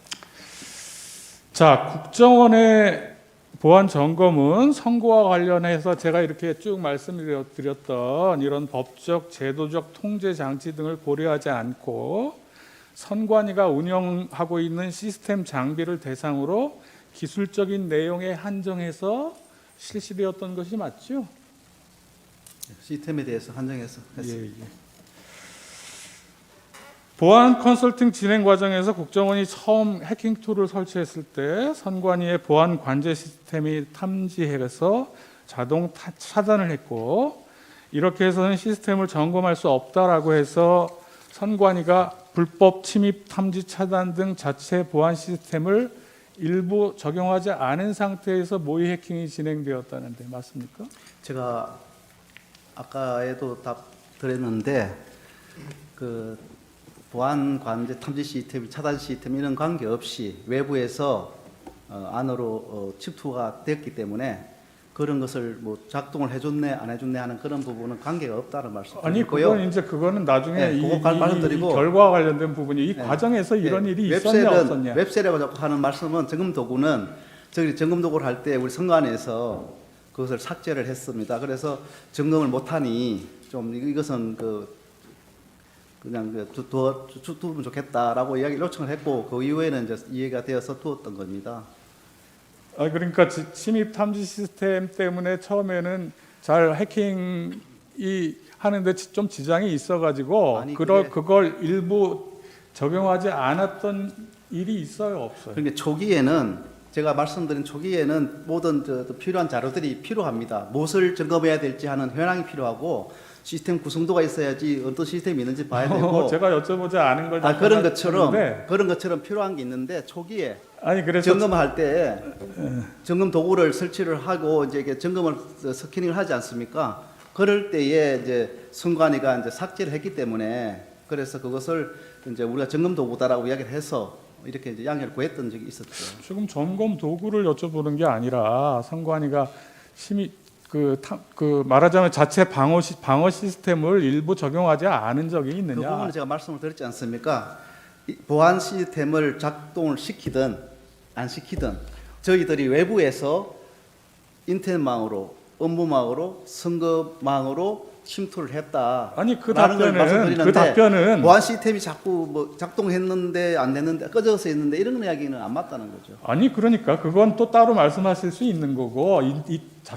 자, 국정원의 보안 점검은 선거와 관련해서 제가 이렇게 쭉 말씀을 드렸던 이런 법적, 제도적 통제 장치 등을 고려하지 않고 선관위가 운영하고 있는 시스템 장비를 대상으로 기술적인 내용에 한정해서 실시되었던 것이 맞죠? 시스템에 대해서 한정해서 예, 했습니다. 예. 보안 컨설팅 진행 과정에서 국정원이 처음 해킹 툴을 설치했을 때 선관위의 보안 관제 시스템이 탐지해서 자동 차단을 했고 이렇게 해서는 시스템을 점검할 수 없다라고 해서 선관위가 불법 침입 탐지 차단 등 자체 보안 시스템을 일부 적용하지 않은 상태에서 모의 해킹이 진행되었다는데 맞습니까? 제가 아까에도 답 드렸는데 그 보안 관제 탐지 시스템, 차단 시스템 이런 관계 없이 외부에서 안으로 침투가 됐기 때문에 그런 것을 뭐 작동을 해줬네 안 해줬네 하는 그런 부분은 관계가 없다는 아니 말씀드리고요. 그거는 나중에 네, 이 그거 말씀드리고 결과와 관련된 부분이 이 네. 과정에서 이런 네, 일이 있었냐 없었냐. 웹셀이라고 자꾸 하는 말씀은 점검 도구는 저희 점검 도구를 할 때 우리 선관위에서 그것을 삭제를 했습니다. 그래서 점검을 못하니 좀 이것은 그냥 두면 좋겠다라고 이야기 요청을 했고 그 이후에는 이제 이해가 되어서 두었던 겁니다. 아 그러니까 침입 탐지 시스템 때문에 처음에는 잘 해킹이 하는데 좀 지장이 있어가지고 아니, 그걸 일부 적용하지 않았던 일이 있어요 없어요? 그러니까 초기에는 제가 말씀드린 초기에는 모든 필요한 자료들이 필요합니다. 무엇을 점검해야 될지 하는 현황이 필요하고 시스템 구성도가 있어야지 어떤 시스템이 있는지 봐야 되고 제가 여쭤보지 않은 걸 그런 것처럼 필요한 게 있는데 초기에 아니 그래서 점검할 때 점검 도구를 설치를 하고 이제 이게 점검을 스캐닝을 하지 않습니까? 그럴 때에 이제 선관위가 이제 삭제를 했기 때문에 그래서 그것을 이제 우리가 점검 도구다라고 이야기를 해서 이렇게 이제 양해를 구했던 적이 있었죠. 지금 점검 도구를 여쭤보는 게 아니라 선관위가 말하자면 자체 방어 시스템을 일부 적용하지 않은 적이 그 있느냐? 부분은 제가 말씀을 드렸지 않습니까? 이 보안 시스템을 작동을 시키든 안 시키든 저희들이 외부에서 인터넷망으로 업무망으로 선거망으로 침투를 했다. 아니 그 답변은 보안 시스템이 자꾸 뭐 작동했는데 안 됐는데 꺼져서 있는데 이런 이야기는 안 맞다는 거죠. 아니 그러니까 그건 또 따로 말씀하실 수 있는 거고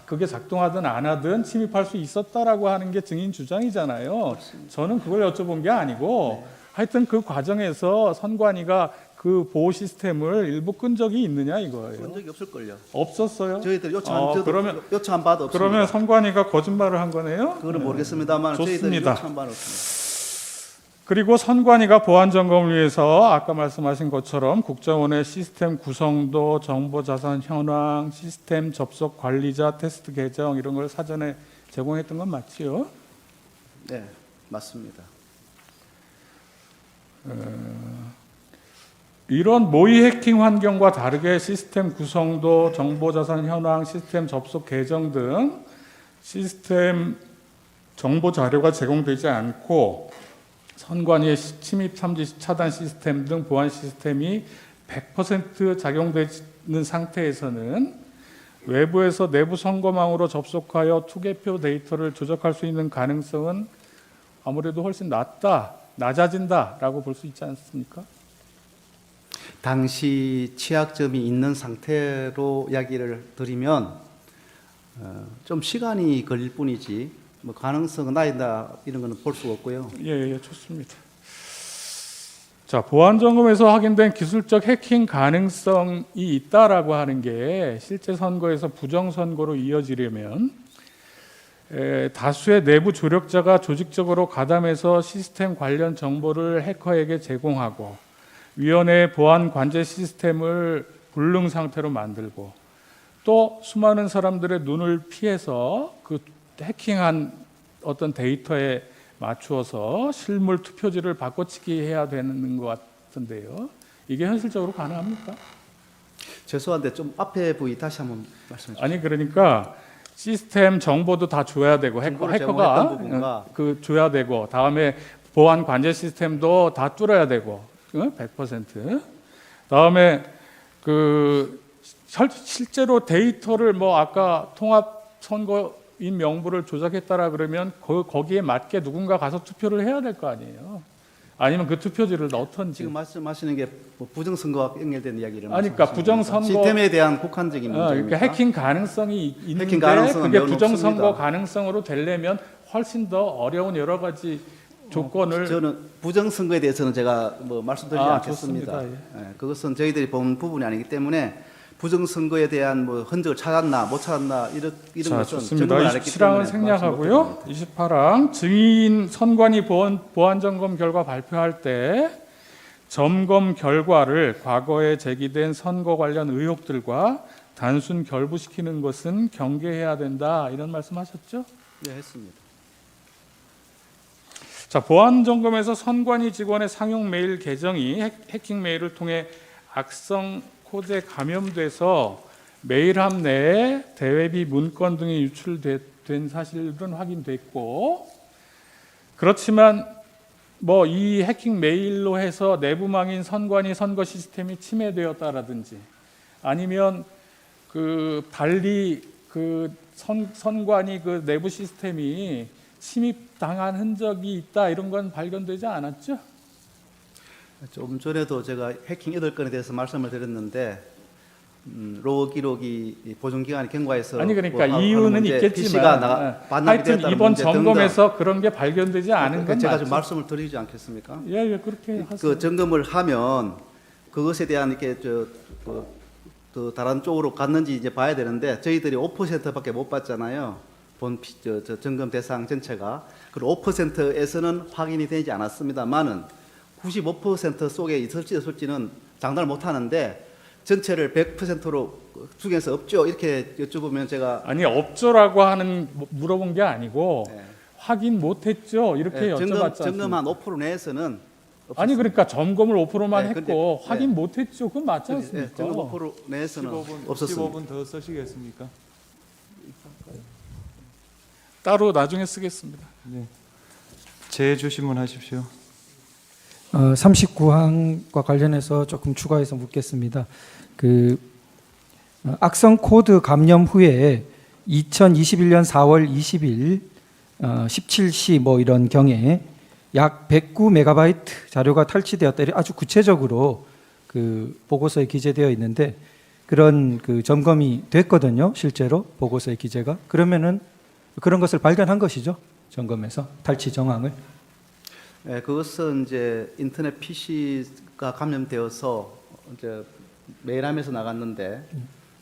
그게 작동하든 안 하든 침입할 수 있었다라고 하는 게 증인 주장이잖아요. 저는 그걸 여쭤본 게 아니고 하여튼 그 과정에서 선관위가 그 보호 시스템을 일부 끈 적이 있느냐 이거예요. 그런 적이 없을걸요. 없었어요? 저희들 요청한 바도 없습니다. 그러면 선관위가 거짓말을 한 거네요? 그거는 모르겠습니다만 저희들이 좋습니다. 요청한 바는 없습니다. 그리고 선관위가 보안 점검을 위해서 아까 말씀하신 것처럼 국정원의 시스템 구성도, 정보 자산 현황, 시스템 접속 관리자 테스트 계정 이런 걸 사전에 제공했던 건 맞지요? 네, 맞습니다. 이런 모의 해킹 환경과 다르게 시스템 구성도, 정보 자산 현황, 시스템 접속 계정 등 시스템 정보 자료가 제공되지 않고 선관위의 침입 탐지 차단 시스템 등 보안 시스템이 100% 작용되는 상태에서는 외부에서 내부 선거망으로 접속하여 투개표 데이터를 조작할 수 있는 가능성은 아무래도 훨씬 낮아진다라고 볼 수 있지 않습니까? 당시 취약점이 있는 상태로 이야기를 드리면 좀 시간이 걸릴 뿐이지 뭐 가능성은 나이다 이런 거는 볼 수가 없고요. 예, 좋습니다. 자, 보안 점검에서 확인된 기술적 해킹 가능성이 있다라고 하는 게 실제 선거에서 부정 선거로 이어지려면 다수의 내부 조력자가 조직적으로 가담해서 시스템 관련 정보를 해커에게 제공하고 위원회의 보안 관제 시스템을 불능 상태로 만들고 또 수많은 사람들의 눈을 피해서 그 해킹한 어떤 데이터에 맞추어서 실물 투표지를 바꿔치기 해야 되는 것 같은데요. 이게 현실적으로 가능합니까? 죄송한데 좀 앞에 부위 다시 한번 말씀해 주세요. 아니 그러니까 시스템 정보도 다 줘야 되고 정보를 해커가 제공했던 부분과 그 줘야 되고 다음에 보안 관제 시스템도 다 뚫어야 되고 100%. 다음에 그 실제로 데이터를 뭐 아까 통합 선거인 명부를 조작했다라 그러면 거기에 맞게 누군가 가서 투표를 해야 될 거 아니에요. 아니면 그 투표지를 넣던지. 지금 말씀하시는 게 뭐 부정선거와 연결된 이야기를 아니, 그러니까 말씀하시는 부정선거 시스템에 대한 국한적인 문제입니까? 그러니까 해킹 가능성이 있는데 해킹 가능성은 그게 매우 부정선거 높습니다. 가능성으로 되려면 훨씬 더 어려운 여러 가지 조건을 저는 부정선거에 대해서는 제가 뭐 말씀드리지 않겠습니다. 좋습니다. 예, 그것은 저희들이 본 부분이 아니기 때문에 부정선거에 대한 뭐 흔적을 찾았나 못 찾았나 이런 자, 것은 좋습니다. 정보를 안 했기 27항은 때문에 생략하고요. 28항 증인 선관위 보안 점검 결과 발표할 때 점검 결과를 과거에 제기된 선거 관련 의혹들과 단순 결부시키는 것은 경계해야 된다. 이런 말씀하셨죠? 네, 했습니다. 자, 보안 점검에서 선관위 직원의 상용 메일 계정이 해킹 메일을 통해 악성 코드에 감염돼서 메일함 내에 대외비 문건 등이 유출된 사실은 확인됐고, 그렇지만 뭐 이 해킹 메일로 해서 내부망인 선관위 선거 시스템이 침해되었다라든지 아니면 그 달리 그 선관위 그 내부 시스템이 침입당한 흔적이 있다 이런 건 발견되지 않았죠? 좀 전에도 제가 해킹 8건에 대해서 말씀을 드렸는데 로그 기록이 보존기관이 경과해서 아니 그러니까 뭐 이유는 문제, 있겠지만 PC가 반납이 하여튼 되었다는 이번 문제 등등. 점검에서 그런 게 발견되지 않은 건 제가 맞죠? 좀 말씀을 드리지 않겠습니까? 예, 그렇게 하세요. 그 점검을 하면 그것에 대한 이렇게 또 다른 쪽으로 갔는지 이제 봐야 되는데 저희들이 5%밖에 못 받잖아요. 저 점검 대상 전체가. 그리고 5%에서는 확인이 되지 않았습니다만은 95% 속에 있을지 없을지는 장담을 못 하는데 전체를 100%로 중에서 없죠. 이렇게 여쭤보면 제가 아니 없죠라고 하는 물어본 게 아니고 네. 확인 못했죠 이렇게 여쭤봤지 점검 않습니까? 한 5% 내에서는 아니 그러니까 점검을 5%만 네, 했고 근데, 확인 못했죠. 그건 맞지 네, 않습니까? 점검 5% 내에서는 없었습니다. 15분 더 쓰시겠습니까? 따로 나중에 쓰겠습니다. 재주시문 하십시오. 39항과 관련해서 조금 추가해서 묻겠습니다. 그 악성 코드 감염 후에 2021년 4월 20일 17시 뭐 이런 경에 약 109메가바이트 자료가 탈취되었다. 아주 구체적으로 그 보고서에 기재되어 있는데 그런 그 점검이 됐거든요. 실제로 보고서에 기재가. 그러면은 그런 것을 발견한 것이죠. 점검에서 탈취 정황을. 네, 그것은 이제 인터넷 PC가 감염되어서 이제 메일함에서 나갔는데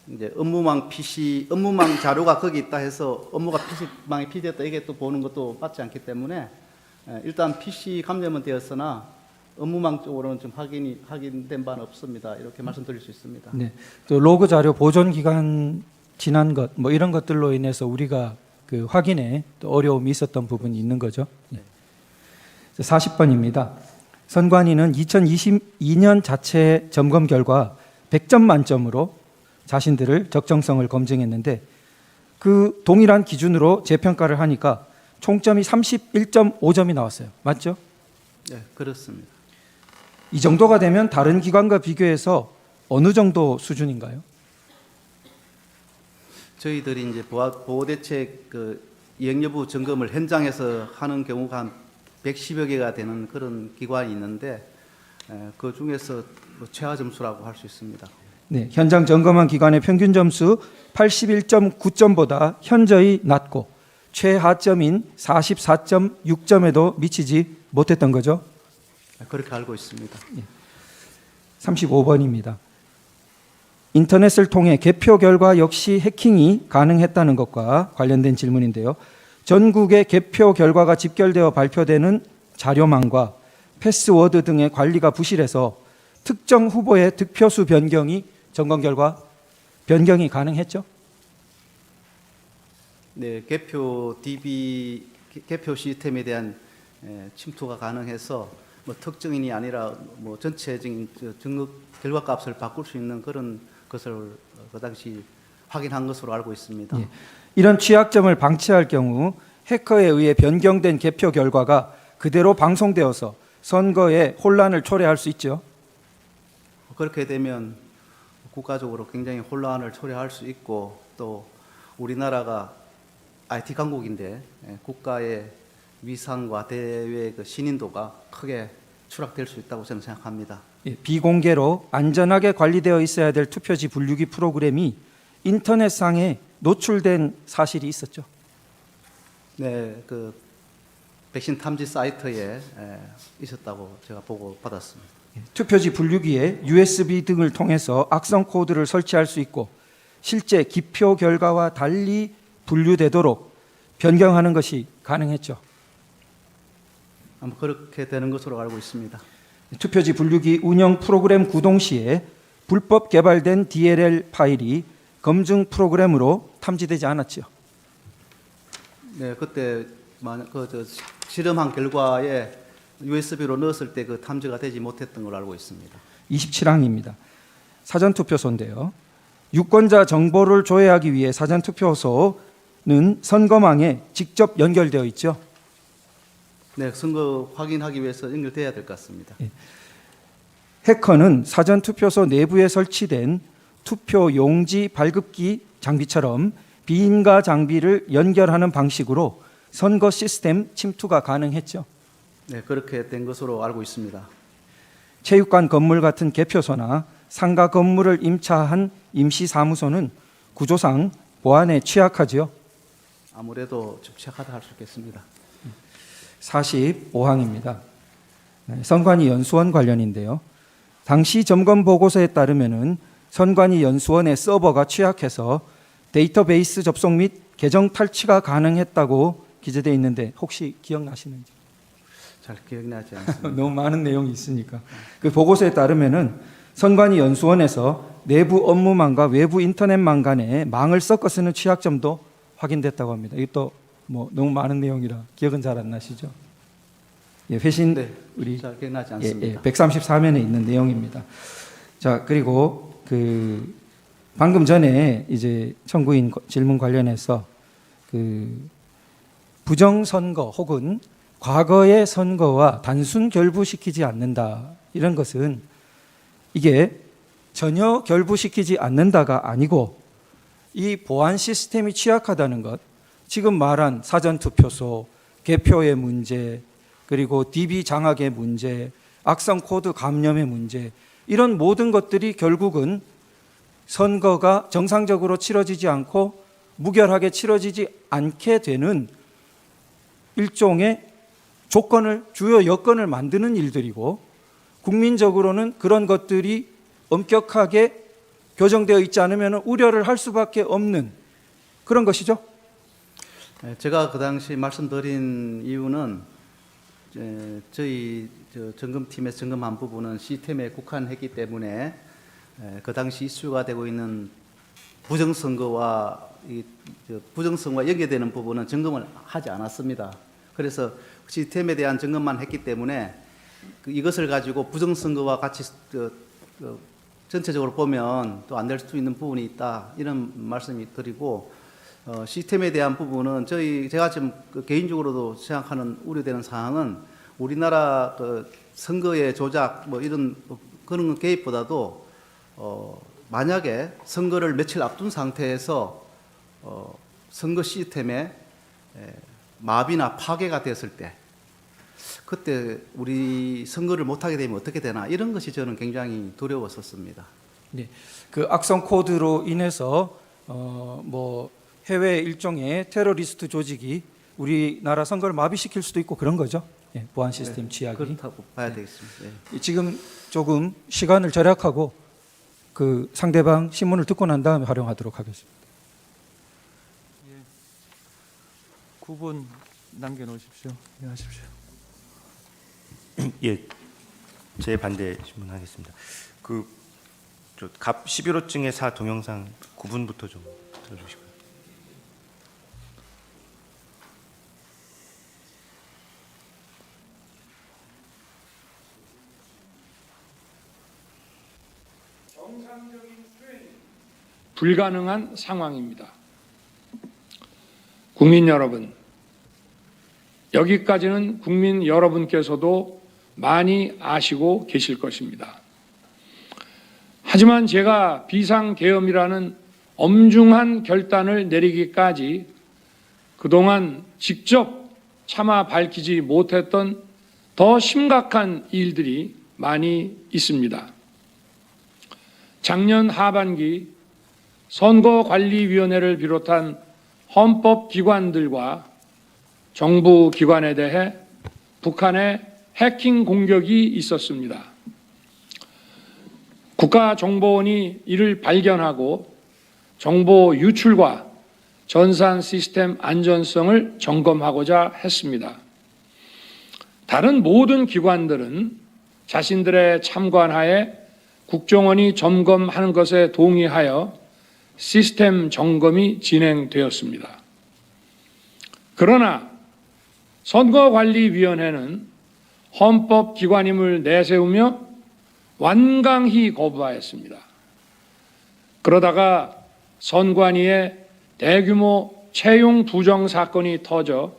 이제 업무망 PC, 업무망 자료가 거기 있다 해서 업무가 PC망에 피되었다 이게 또 보는 것도 맞지 않기 때문에 일단 PC 감염은 되었으나 업무망 쪽으로는 좀 확인된 바는 없습니다. 이렇게 말씀드릴 수 있습니다. 네. 또 로그 자료 보존 기간 지난 것 뭐 이런 것들로 인해서 우리가 그 확인에 또 어려움이 있었던 부분이 있는 거죠. 네. 40번입니다. 선관위는 2022년 자체 점검 결과 100점 만점으로 자신들을 적정성을 검증했는데 그 동일한 기준으로 재평가를 하니까 총점이 31.5점이 나왔어요. 맞죠? 네, 그렇습니다. 이 정도가 되면 다른 기관과 비교해서 어느 정도 수준인가요? 저희들이 이제 보호대책 그 이행 여부 점검을 현장에서 하는 경우가 한 110여 개가 되는 그런 기관이 있는데 그 중에서 뭐 최하 점수라고 할 수 있습니다. 네, 현장 점검한 기관의 평균 점수 81.9점보다 현저히 낮고 최하점인 44.6점에도 미치지 못했던 거죠. 그렇게 알고 있습니다. 35번입니다. 인터넷을 통해 개표 결과 역시 해킹이 가능했다는 것과 관련된 질문인데요. 전국의 개표 결과가 집결되어 발표되는 자료망과 패스워드 등의 관리가 부실해서 특정 후보의 득표수 변경이 점검 결과 변경이 가능했죠? 네, 개표 DB 개표 시스템에 대한 침투가 가능해서 뭐 특정인이 아니라 뭐 전체적인 등록 결과 값을 바꿀 수 있는 그런 것을 그 당시 확인한 것으로 알고 있습니다. 예. 이런 취약점을 방치할 경우 해커에 의해 변경된 개표 결과가 그대로 방송되어서 선거에 혼란을 초래할 수 있죠. 그렇게 되면 국가적으로 굉장히 혼란을 초래할 수 있고 또 우리나라가 IT 강국인데 국가의 위상과 대외 그 신인도가 크게 추락될 수 있다고 저는 생각합니다. 예, 비공개로 안전하게 관리되어 있어야 될 투표지 분류기 프로그램이 인터넷상에 노출된 사실이 있었죠. 네, 그 백신 탐지 사이트에 있었다고 제가 보고 받았습니다. 투표지 분류기에 USB 등을 통해서 악성 코드를 설치할 수 있고 실제 기표 결과와 달리 분류되도록 변경하는 것이 가능했죠. 아마 그렇게 되는 것으로 알고 있습니다. 투표지 분류기 운영 프로그램 구동 시에 불법 개발된 DLL 파일이 검증 프로그램으로 탐지되지 않았죠. 네, 그때 실험한 결과에 USB로 넣었을 때 그 탐지가 되지 못했던 걸로 알고 있습니다. 27항입니다. 사전투표소인데요. 유권자 정보를 조회하기 위해 사전투표소는 선거망에 직접 연결되어 있죠. 네, 선거 확인하기 위해서 연결돼야 될 것 같습니다. 해커는 사전투표소 내부에 설치된 투표 용지 발급기 장비처럼 비인가 장비를 연결하는 방식으로 선거 시스템 침투가 가능했죠. 네, 그렇게 된 것으로 알고 있습니다. 체육관 건물 같은 개표소나 상가 건물을 임차한 임시사무소는 구조상 보안에 취약하지요. 아무래도 좀 취약하다 할 수 있겠습니다. 45항입니다. 선관위 연수원 관련인데요. 당시 점검 보고서에 따르면은 선관위 연수원의 서버가 취약해서 데이터베이스 접속 및 계정 탈취가 가능했다고 기재되어 있는데 혹시 기억나시는지? 잘 기억나지 않습니다. 너무 많은 내용이 있으니까. 그 보고서에 따르면은 선관위 연수원에서 내부 업무망과 외부 인터넷망 간에 망을 섞어 쓰는 취약점도 확인됐다고 합니다. 이것도 뭐 너무 많은 내용이라 기억은 잘 안 나시죠? 예, 회신 네, 우리 잘 기억나지 않습니다. 134면에 있는 내용입니다. 자, 그리고 그 방금 전에 이제 청구인 질문 관련해서 그 부정선거 혹은 과거의 선거와 단순 결부시키지 않는다 이런 것은 이게 전혀 결부시키지 않는다가 아니고 이 보안 시스템이 취약하다는 것, 지금 말한 사전투표소, 개표의 문제, 그리고 DB 장악의 문제, 악성 코드 감염의 문제, 이런 모든 것들이 결국은 선거가 정상적으로 치러지지 않고 무결하게 치러지지 않게 되는 일종의 조건을, 주요 여건을 만드는 일들이고, 국민적으로는 그런 것들이 엄격하게 교정되어 있지 않으면 우려를 할 수밖에 없는 그런 것이죠. 제가 그 당시 말씀드린 이유는 저희 점검팀에서 점검한 부분은 시스템에 국한했기 때문에 그 당시 이슈가 되고 있는 부정선거와 연계되는 부분은 점검을 하지 않았습니다. 그래서 시스템에 대한 점검만 했기 때문에 이것을 가지고 부정선거와 같이 전체적으로 보면 또 안 될 수도 있는 부분이 있다, 이런 말씀이 드리고, 시스템에 대한 부분은 제가 지금 개인적으로도 생각하는 우려되는 사항은 우리나라 선거의 조작 이런 그런 개입보다도 만약에 선거를 며칠 앞둔 상태에서 선거 시스템에 마비나 파괴가 됐을 때 그때 우리 선거를 못하게 되면 어떻게 되나, 이런 것이 저는 굉장히 두려웠었습니다. 네, 그 악성 코드로 인해서 뭐 해외 일종의 테러리스트 조직이 우리나라 선거를 마비시킬 수도 있고 그런 거죠. 예, 보안 시스템 취약이. 그렇다고 봐야 되겠습니다. 예. 지금 조금 시간을 절약하고 그 상대방 신문을 듣고 난 다음에 활용하도록 하겠습니다. 9분 남겨놓으십시오. 예, 하십시오. 예, 제 반대 질문하겠습니다. 갑 11호증의 4 동영상 9분부터 좀 들어주시고요. 불가능한 상황입니다. 국민 여러분, 여기까지는 국민 여러분께서도 많이 아시고 계실 것입니다. 하지만 제가 비상계엄이라는 엄중한 결단을 내리기까지 그동안 직접 차마 밝히지 못했던 더 심각한 일들이 많이 있습니다. 작년 하반기 선거관리위원회를 비롯한 헌법기관들과 정부 기관에 대해 북한의 해킹 공격이 있었습니다. 국가정보원이 이를 발견하고 정보 유출과 전산 시스템 안전성을 점검하고자 했습니다. 다른 모든 기관들은 자신들의 참관하에 국정원이 점검하는 것에 동의하여 시스템 점검이 진행되었습니다. 그러나 선거관리위원회는 헌법기관임을 내세우며 완강히 거부하였습니다. 그러다가 선관위의 대규모 채용 부정 사건이 터져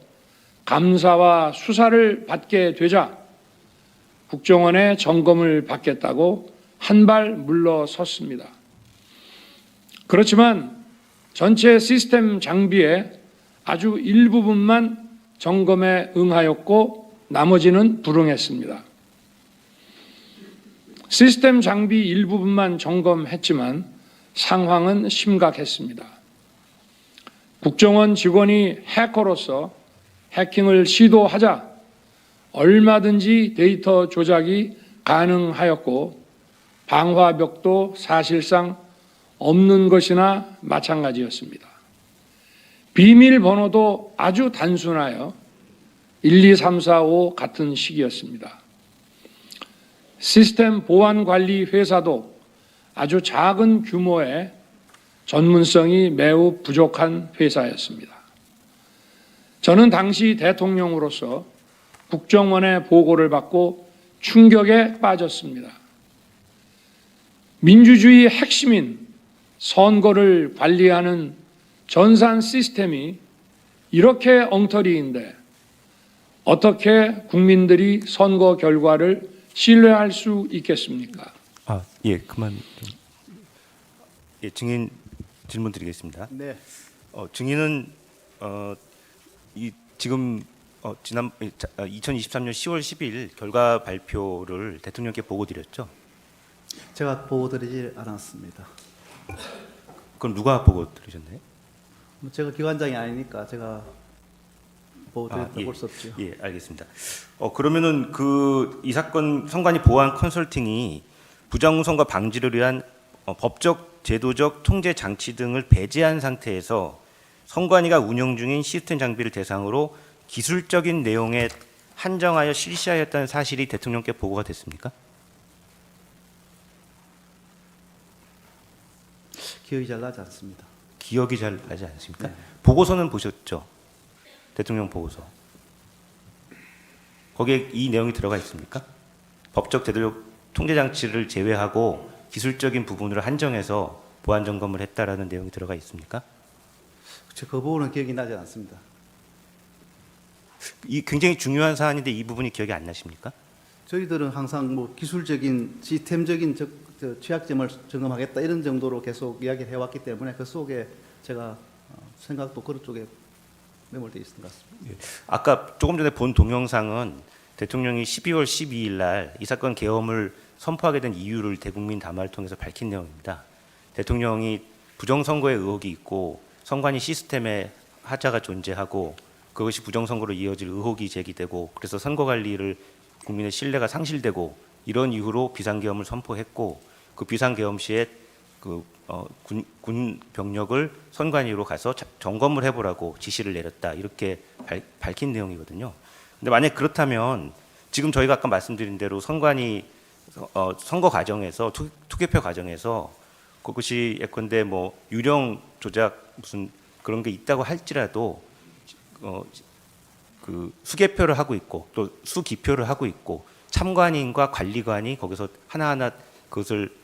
감사와 수사를 받게 되자 국정원의 점검을 받겠다고 한 발 물러섰습니다. 그렇지만 전체 시스템 장비의 아주 일부분만 점검에 응하였고 나머지는 불응했습니다. 시스템 장비 일부분만 점검했지만 상황은 심각했습니다. 국정원 직원이 해커로서 해킹을 시도하자 얼마든지 데이터 조작이 가능하였고 방화벽도 사실상 없는 것이나 마찬가지였습니다. 비밀번호도 아주 단순하여 1, 2, 3, 4, 5 같은 식이었습니다. 시스템 보안관리 회사도 아주 작은 규모의 전문성이 매우 부족한 회사였습니다. 저는 당시 대통령으로서 국정원의 보고를 받고 충격에 빠졌습니다. 민주주의 핵심인 선거를 관리하는 전산 시스템이 이렇게 엉터리인데 어떻게 국민들이 선거 결과를 신뢰할 수 있겠습니까? 예, 그만 좀. 예, 증인 질문 드리겠습니다. 네. 증인은 지금 지난 2023년 10월 10일 결과 발표를 대통령께 보고 드렸죠? 제가 보고 드리지 않았습니다. 그럼 누가 보고 드리셨나요? 제가 기관장이 아니니까 제가 보고 드렸다고 예. 볼 수 없죠. 예, 알겠습니다. 그러면은 이 사건 선관위 보안 컨설팅이 부정선거 방지를 위한 법적, 제도적 통제 장치 등을 배제한 상태에서 선관위가 운영 중인 시스템 장비를 대상으로 기술적인 내용에 한정하여 실시하였다는 사실이 대통령께 보고가 됐습니까? 기억이 잘 나지 않습니다. 기억이 잘 나지 않습니까? 네. 보고서는 보셨죠? 대통령 보고서. 거기에 이 내용이 들어가 있습니까? 법적 제도적 통제 장치를 제외하고 기술적인 부분으로 한정해서 보안 점검을 했다라는 내용이 들어가 있습니까? 그 부분은 기억이 나지 않습니다. 이 굉장히 중요한 사안인데 이 부분이 기억이 안 나십니까? 저희들은 항상 뭐 기술적인 시스템적인 취약점을 점검하겠다 이런 정도로 계속 이야기를 해왔기 때문에 그 속에 제가 생각도 그런 쪽에 매몰되어 있었던 것 같습니다. 아까 조금 전에 본 동영상은 대통령이 12월 12일 날 이 사건 계엄을 선포하게 된 이유를 대국민 담화를 통해서 밝힌 내용입니다. 대통령이 부정선거의 의혹이 있고 선관위 시스템에 하자가 존재하고 그것이 부정선거로 이어질 의혹이 제기되고 그래서 선거관리를 국민의 신뢰가 상실되고 이런 이유로 비상계엄을 선포했고 그 비상계엄 시에 군 병력을 선관위로 가서 점검을 해보라고 지시를 내렸다 이렇게 밝힌 내용이거든요. 근데 만약 그렇다면 지금 저희가 아까 말씀드린 대로 선관위 선거 과정에서 투개표 과정에서 그것이 예컨대 뭐 유령 조작 무슨 그런 게 있다고 할지라도 그 수개표를 하고 있고 또 수기표를 하고 있고 참관인과 관리관이 거기서 하나하나 그것을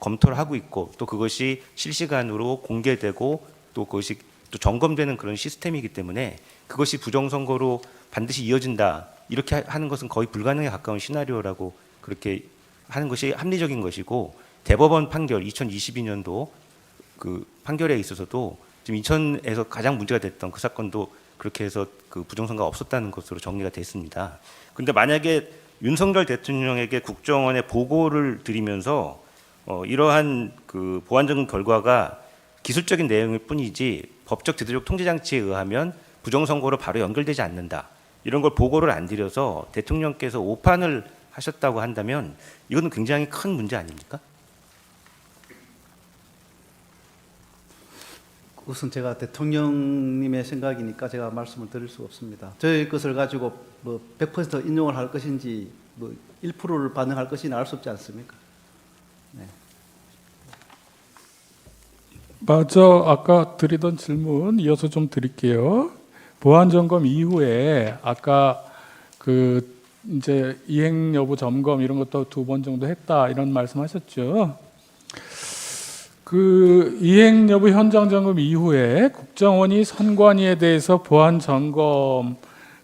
검토를 하고 있고 또 그것이 실시간으로 공개되고 또 그것이 또 점검되는 그런 시스템이기 때문에 그것이 부정선거로 반드시 이어진다 이렇게 하는 것은 거의 불가능에 가까운 시나리오라고 그렇게 하는 것이 합리적인 것이고 대법원 판결 2022년도 그 판결에 있어서도 지금 인천에서 가장 문제가 됐던 그 사건도 그렇게 해서 그 부정선거가 없었다는 것으로 정리가 됐습니다. 그런데 만약에 윤석열 대통령에게 국정원에 보고를 드리면서 이러한 그 보안점검 결과가 기술적인 내용일 뿐이지 법적 제도적 통제 장치에 의하면 부정선거로 바로 연결되지 않는다. 이런 걸 보고를 안 드려서 대통령께서 오판을 하셨다고 한다면 이거는 굉장히 큰 문제 아닙니까? 우선 제가 대통령님의 생각이니까 제가 말씀을 드릴 수 없습니다. 저희 것을 가지고 뭐 100% 인용을 할 것인지 뭐 1%를 반영할 것인지 알 수 없지 않습니까? 맞아. 아까 드리던 질문 이어서 좀 드릴게요. 보안 점검 이후에 아까 그 이제 이행 여부 점검 이런 것도 2번 정도 했다 이런 말씀하셨죠. 그 이행 여부 현장 점검 이후에 국정원이 선관위에 대해서 보안 점검을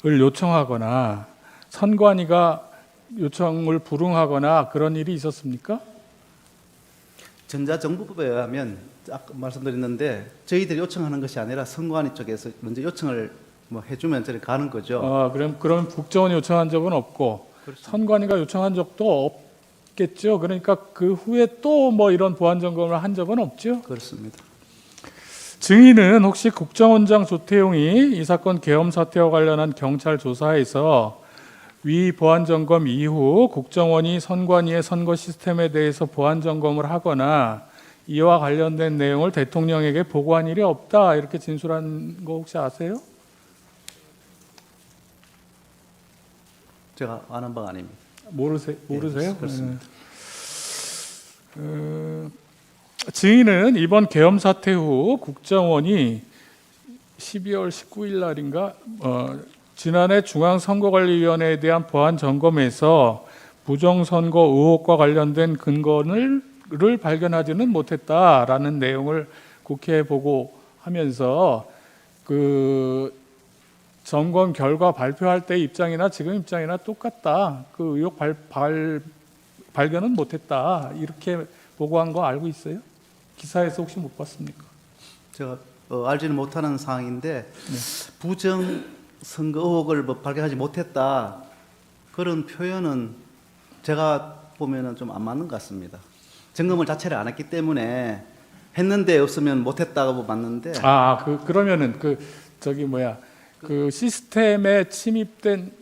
요청하거나 선관위가 요청을 불응하거나 그런 일이 있었습니까? 전자정부법에 의하면 아까 말씀드렸는데 저희들이 요청하는 것이 아니라 선관위 쪽에서 먼저 요청을 뭐 해주면 저리 가는 거죠. 그럼 국정원이 요청한 적은 없고 선관위가 요청한 적도 없겠죠. 그러니까 그 후에 또 뭐 이런 보안 점검을 한 적은 없죠. 그렇습니다. 증인은 혹시 국정원장 조태용이 이 사건 계엄 사태와 관련한 경찰 조사에서 위 보안 점검 이후 국정원이 선관위의 선거 시스템에 대해서 보안 점검을 하거나 이와 관련된 내용을 대통령에게 보고한 일이 없다 이렇게 진술한 거 혹시 아세요? 제가 아는 바가 아닙니다. 모르세요? 네, 그렇습니다. 증인은 이번 계엄 사태 후 국정원이 12월 19일 날인가 지난해 중앙선거관리위원회에 대한 보안 점검에서 부정선거 의혹과 관련된 근거를 발견하지는 못했다라는 내용을 국회에 보고하면서 그 점검 결과 발표할 때 입장이나 지금 입장이나 똑같다. 그 의혹 발견은 못했다. 이렇게 보고한 거 알고 있어요? 기사에서 혹시 못 봤습니까? 제가 알지는 못하는 사항인데 부정 선거 의혹을 뭐 발견하지 못했다 그런 표현은 제가 보면은 좀 안 맞는 것 같습니다. 점검을 자체를 안 했기 때문에 했는데 없으면 못했다고 맞는데. 그러면은 그 시스템에 침입된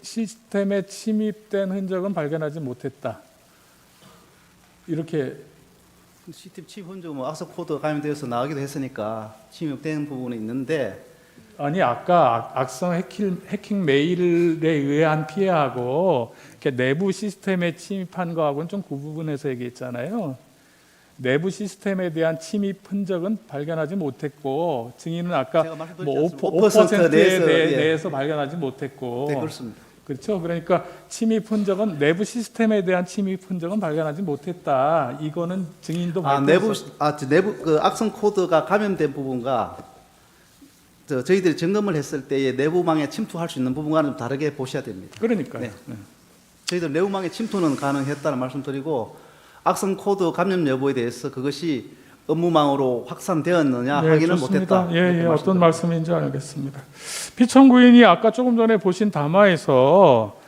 흔적은 발견하지 못했다. 이렇게 시스템 침입 흔적 뭐 악성 코드 감염되어서 나가기도 했으니까 침입된 부분이 있는데. 아니 아까 악성 해킹 메일에 의한 피해하고 이렇게 내부 시스템에 침입한 거하고는 좀 구분해서 얘기했잖아요. 내부 시스템에 대한 침입 흔적은 발견하지 못했고 증인은 아까 뭐 5%에 대해서 발견하지 못했고. 네, 그렇습니다. 그렇죠. 그러니까 침입 흔적은 내부 시스템에 대한 침입 흔적은 발견하지 못했다. 이거는 증인도 내부 그 악성 코드가 감염된 부분과 저희들이 점검을 했을 때의 내부망에 침투할 수 있는 부분과는 좀 다르게 보셔야 됩니다. 그러니까요. 네. 저희들 내부망에 침투는 가능했다는 말씀드리고 악성 코드 감염 여부에 대해서 그것이 업무망으로 확산되었느냐 확인을 좋습니다. 못했다. 어떤 말씀인지 알겠습니다. 피청구인이 아까 조금 전에 보신 담화에서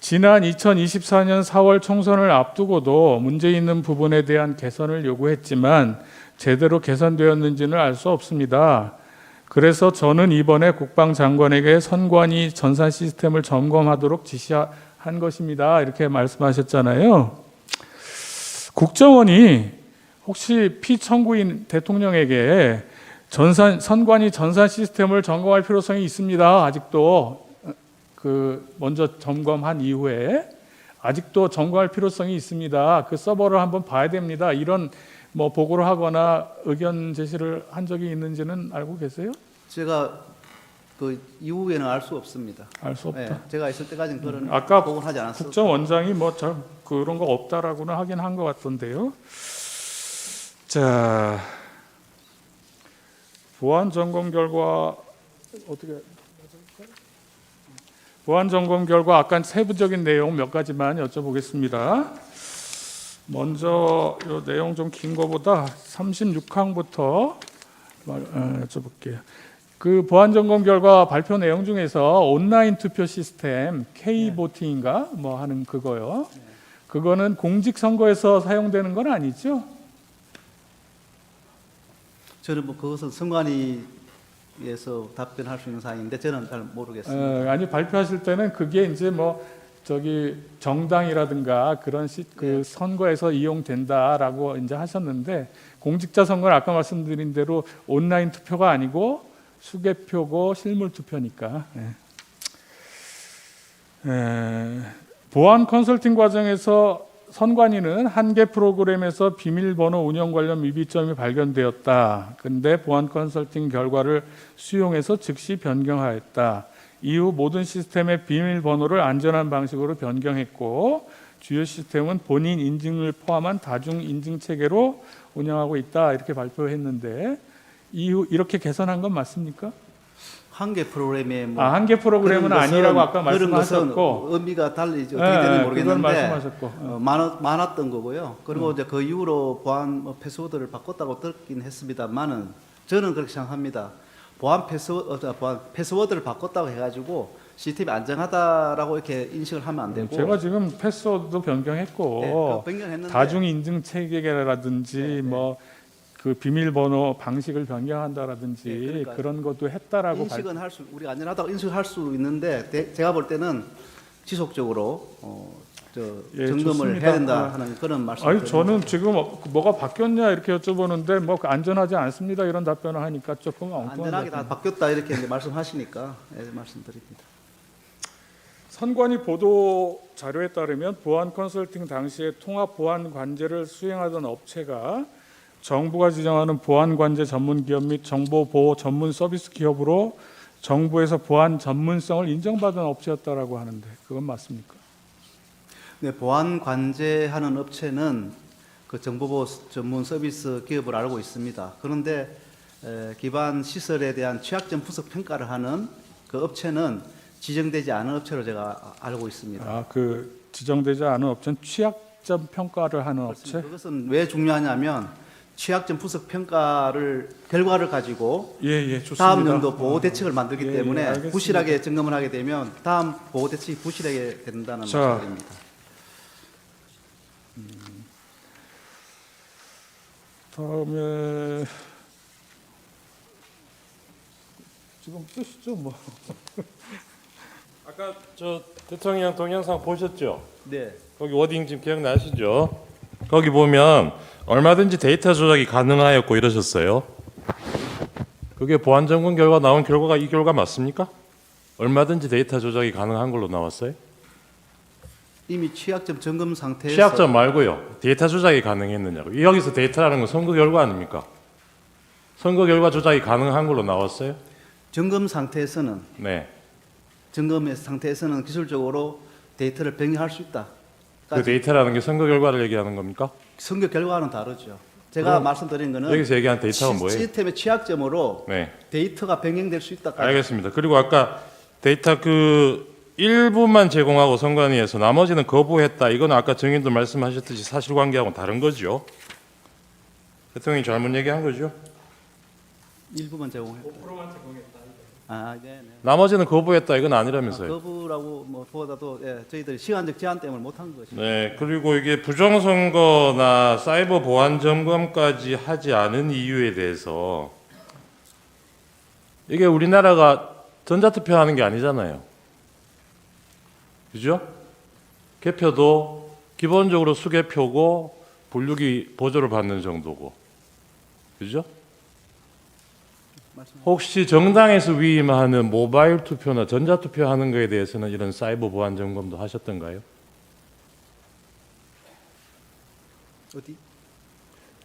지난 2024년 4월 총선을 앞두고도 문제 있는 부분에 대한 개선을 요구했지만 제대로 개선되었는지는 알 수 없습니다. 그래서 저는 이번에 국방장관에게 선관위 전산 시스템을 점검하도록 지시한 것입니다. 이렇게 말씀하셨잖아요. 국정원이 혹시 피청구인 대통령에게 선관위 전산 시스템을 점검할 필요성이 있습니다. 아직도 먼저 점검한 이후에 아직도 점검할 필요성이 있습니다. 그 서버를 한번 봐야 됩니다. 이런 보고를 하거나 의견 제시를 한 적이 있는지는 알고 계세요? 제가 그 이후에는 알 수 없습니다. 알 수 없다. 네, 제가 있을 때까지는 그런 아까 보고를 하지 않았어요. 국정원장이 그런 거 없다라고는 하긴 한 것 같던데요. 자, 보안 점검 결과 보안 점검 결과 아까 세부적인 내용 몇 가지만 여쭤보겠습니다. 먼저 이 내용 좀 긴 거보다 36항부터 여쭤볼게요. 그 보안 점검 결과 발표 내용 중에서 온라인 투표 시스템 K보팅인가 하는 그거요. 그거는 공직 선거에서 사용되는 건 아니죠? 저는 그것은 선관위에서 답변할 수 있는 사항인데 저는 잘 모르겠습니다. 아니 발표하실 때는 그게 이제 정당이라든가 그런 선거에서 이용된다라고 이제 하셨는데 공직자 선거는 아까 말씀드린 대로 온라인 투표가 아니고 수개표고 실물 투표니까. 보안 컨설팅 과정에서 선관위는 한 개 프로그램에서 비밀번호 운영 관련 미비점이 발견되었다. 근데 보안 컨설팅 결과를 수용해서 즉시 변경하였다. 이후 모든 시스템의 비밀번호를 안전한 방식으로 변경했고 주요 시스템은 본인 인증을 포함한 다중 인증 체계로 운영하고 있다. 이렇게 발표했는데 이후 이렇게 개선한 건 맞습니까? 한 개 프로그램에 한 개 프로그램은 아니라고 아까 그런 말씀하셨고 것은 의미가 달리 어떻게 되는지 모르겠는데 말씀하셨고. 많았던 거고요. 그리고 이제 그 이후로 보안 패스워드를 바꿨다고 듣긴 했습니다만은 저는 그렇게 생각합니다. 보안 패스워드를 바꿨다고 해가지고 시스템이 안정하다라고 이렇게 인식을 하면 안 되고. 제가 지금 패스워드도 변경했고 네, 변경했는데 다중 인증 체계라든지 그 비밀번호 방식을 변경한다라든지 그러니까 그런 것도 했다라고 인식은 우리가 안전하다고 인식할 수 있는데 제가 볼 때는 지속적으로 점검을 좋습니다. 해야 된다 하는 그런 말씀을 아니 저는 지금 뭐가 바뀌었냐 이렇게 여쭤보는데 안전하지 않습니다 이런 답변을 하니까 조금 엉뚱한 안전하게 다 바뀌었다 이렇게 이제 말씀하시니까 말씀드립니다. 선관위 보도 자료에 따르면 보안 컨설팅 당시에 통합 보안 관제를 수행하던 업체가 정부가 지정하는 보안 관제 전문 기업 및 정보 보호 전문 서비스 기업으로 정부에서 보안 전문성을 인정받은 업체였다라고 하는데 그건 맞습니까? 네, 보안 관제하는 업체는 그 정보보호 전문 서비스 기업을 알고 있습니다. 그런데 기반 시설에 대한 취약점 분석 평가를 하는 그 업체는 지정되지 않은 업체로 제가 알고 있습니다. 그 지정되지 않은 업체는 취약점 평가를 하는 업체? 그것은 왜 중요하냐면 취약점 분석 평가를 결과를 가지고 좋습니다. 다음 연도 보호 대책을 만들기 때문에 알겠습니다. 부실하게 점검을 하게 되면 다음 보호 대책이 부실하게 된다는 말씀입니다. 다음에 지금 뜨시죠 뭐. 아까 대통령 동영상 보셨죠? 네. 거기 워딩 지금 기억나시죠? 거기 보면 얼마든지 데이터 조작이 가능하였고 이러셨어요. 그게 보안 점검 결과 나온 결과가 이 결과 맞습니까? 얼마든지 데이터 조작이 가능한 걸로 나왔어요? 이미 취약점 점검 상태에서 취약점 말고요. 데이터 조작이 가능했느냐고. 여기서 데이터라는 건 선거 결과 아닙니까? 선거 결과 조작이 가능한 걸로 나왔어요? 점검 상태에서는 네. 점검 상태에서는 기술적으로 데이터를 변경할 수 있다. 그 데이터라는 게 선거 결과를 얘기하는 겁니까? 선거 결과는 다르죠. 제가 말씀드린 거는 여기서 얘기한 데이터가 뭐예요? 시스템의 취약점으로 네. 데이터가 변경될 수 있다. 알겠습니다. 그리고 아까 데이터 일부만 제공하고 선관위에서 나머지는 거부했다. 이건 아까 정인도 말씀하셨듯이 사실관계하고는 다른 거죠. 대통령이 잘못 얘기한 거죠. 일부만 제공했다. 5%만 제공했다. 네. 나머지는 거부했다. 이건 아니라면서요. 거부라고 보다도 저희들이 시간적 제한 때문에 못한 것이죠. 네. 그리고 이게 부정선거나 사이버 보안 점검까지 하지 않은 이유에 대해서 이게 우리나라가 전자투표하는 게 아니잖아요. 그죠? 개표도 기본적으로 수개표고 분류기 보조를 받는 정도고. 그죠? 혹시 정당에서 위임하는 모바일 투표나 전자투표 하는 거에 대해서는 이런 사이버 보안 점검도 하셨던가요? 어디?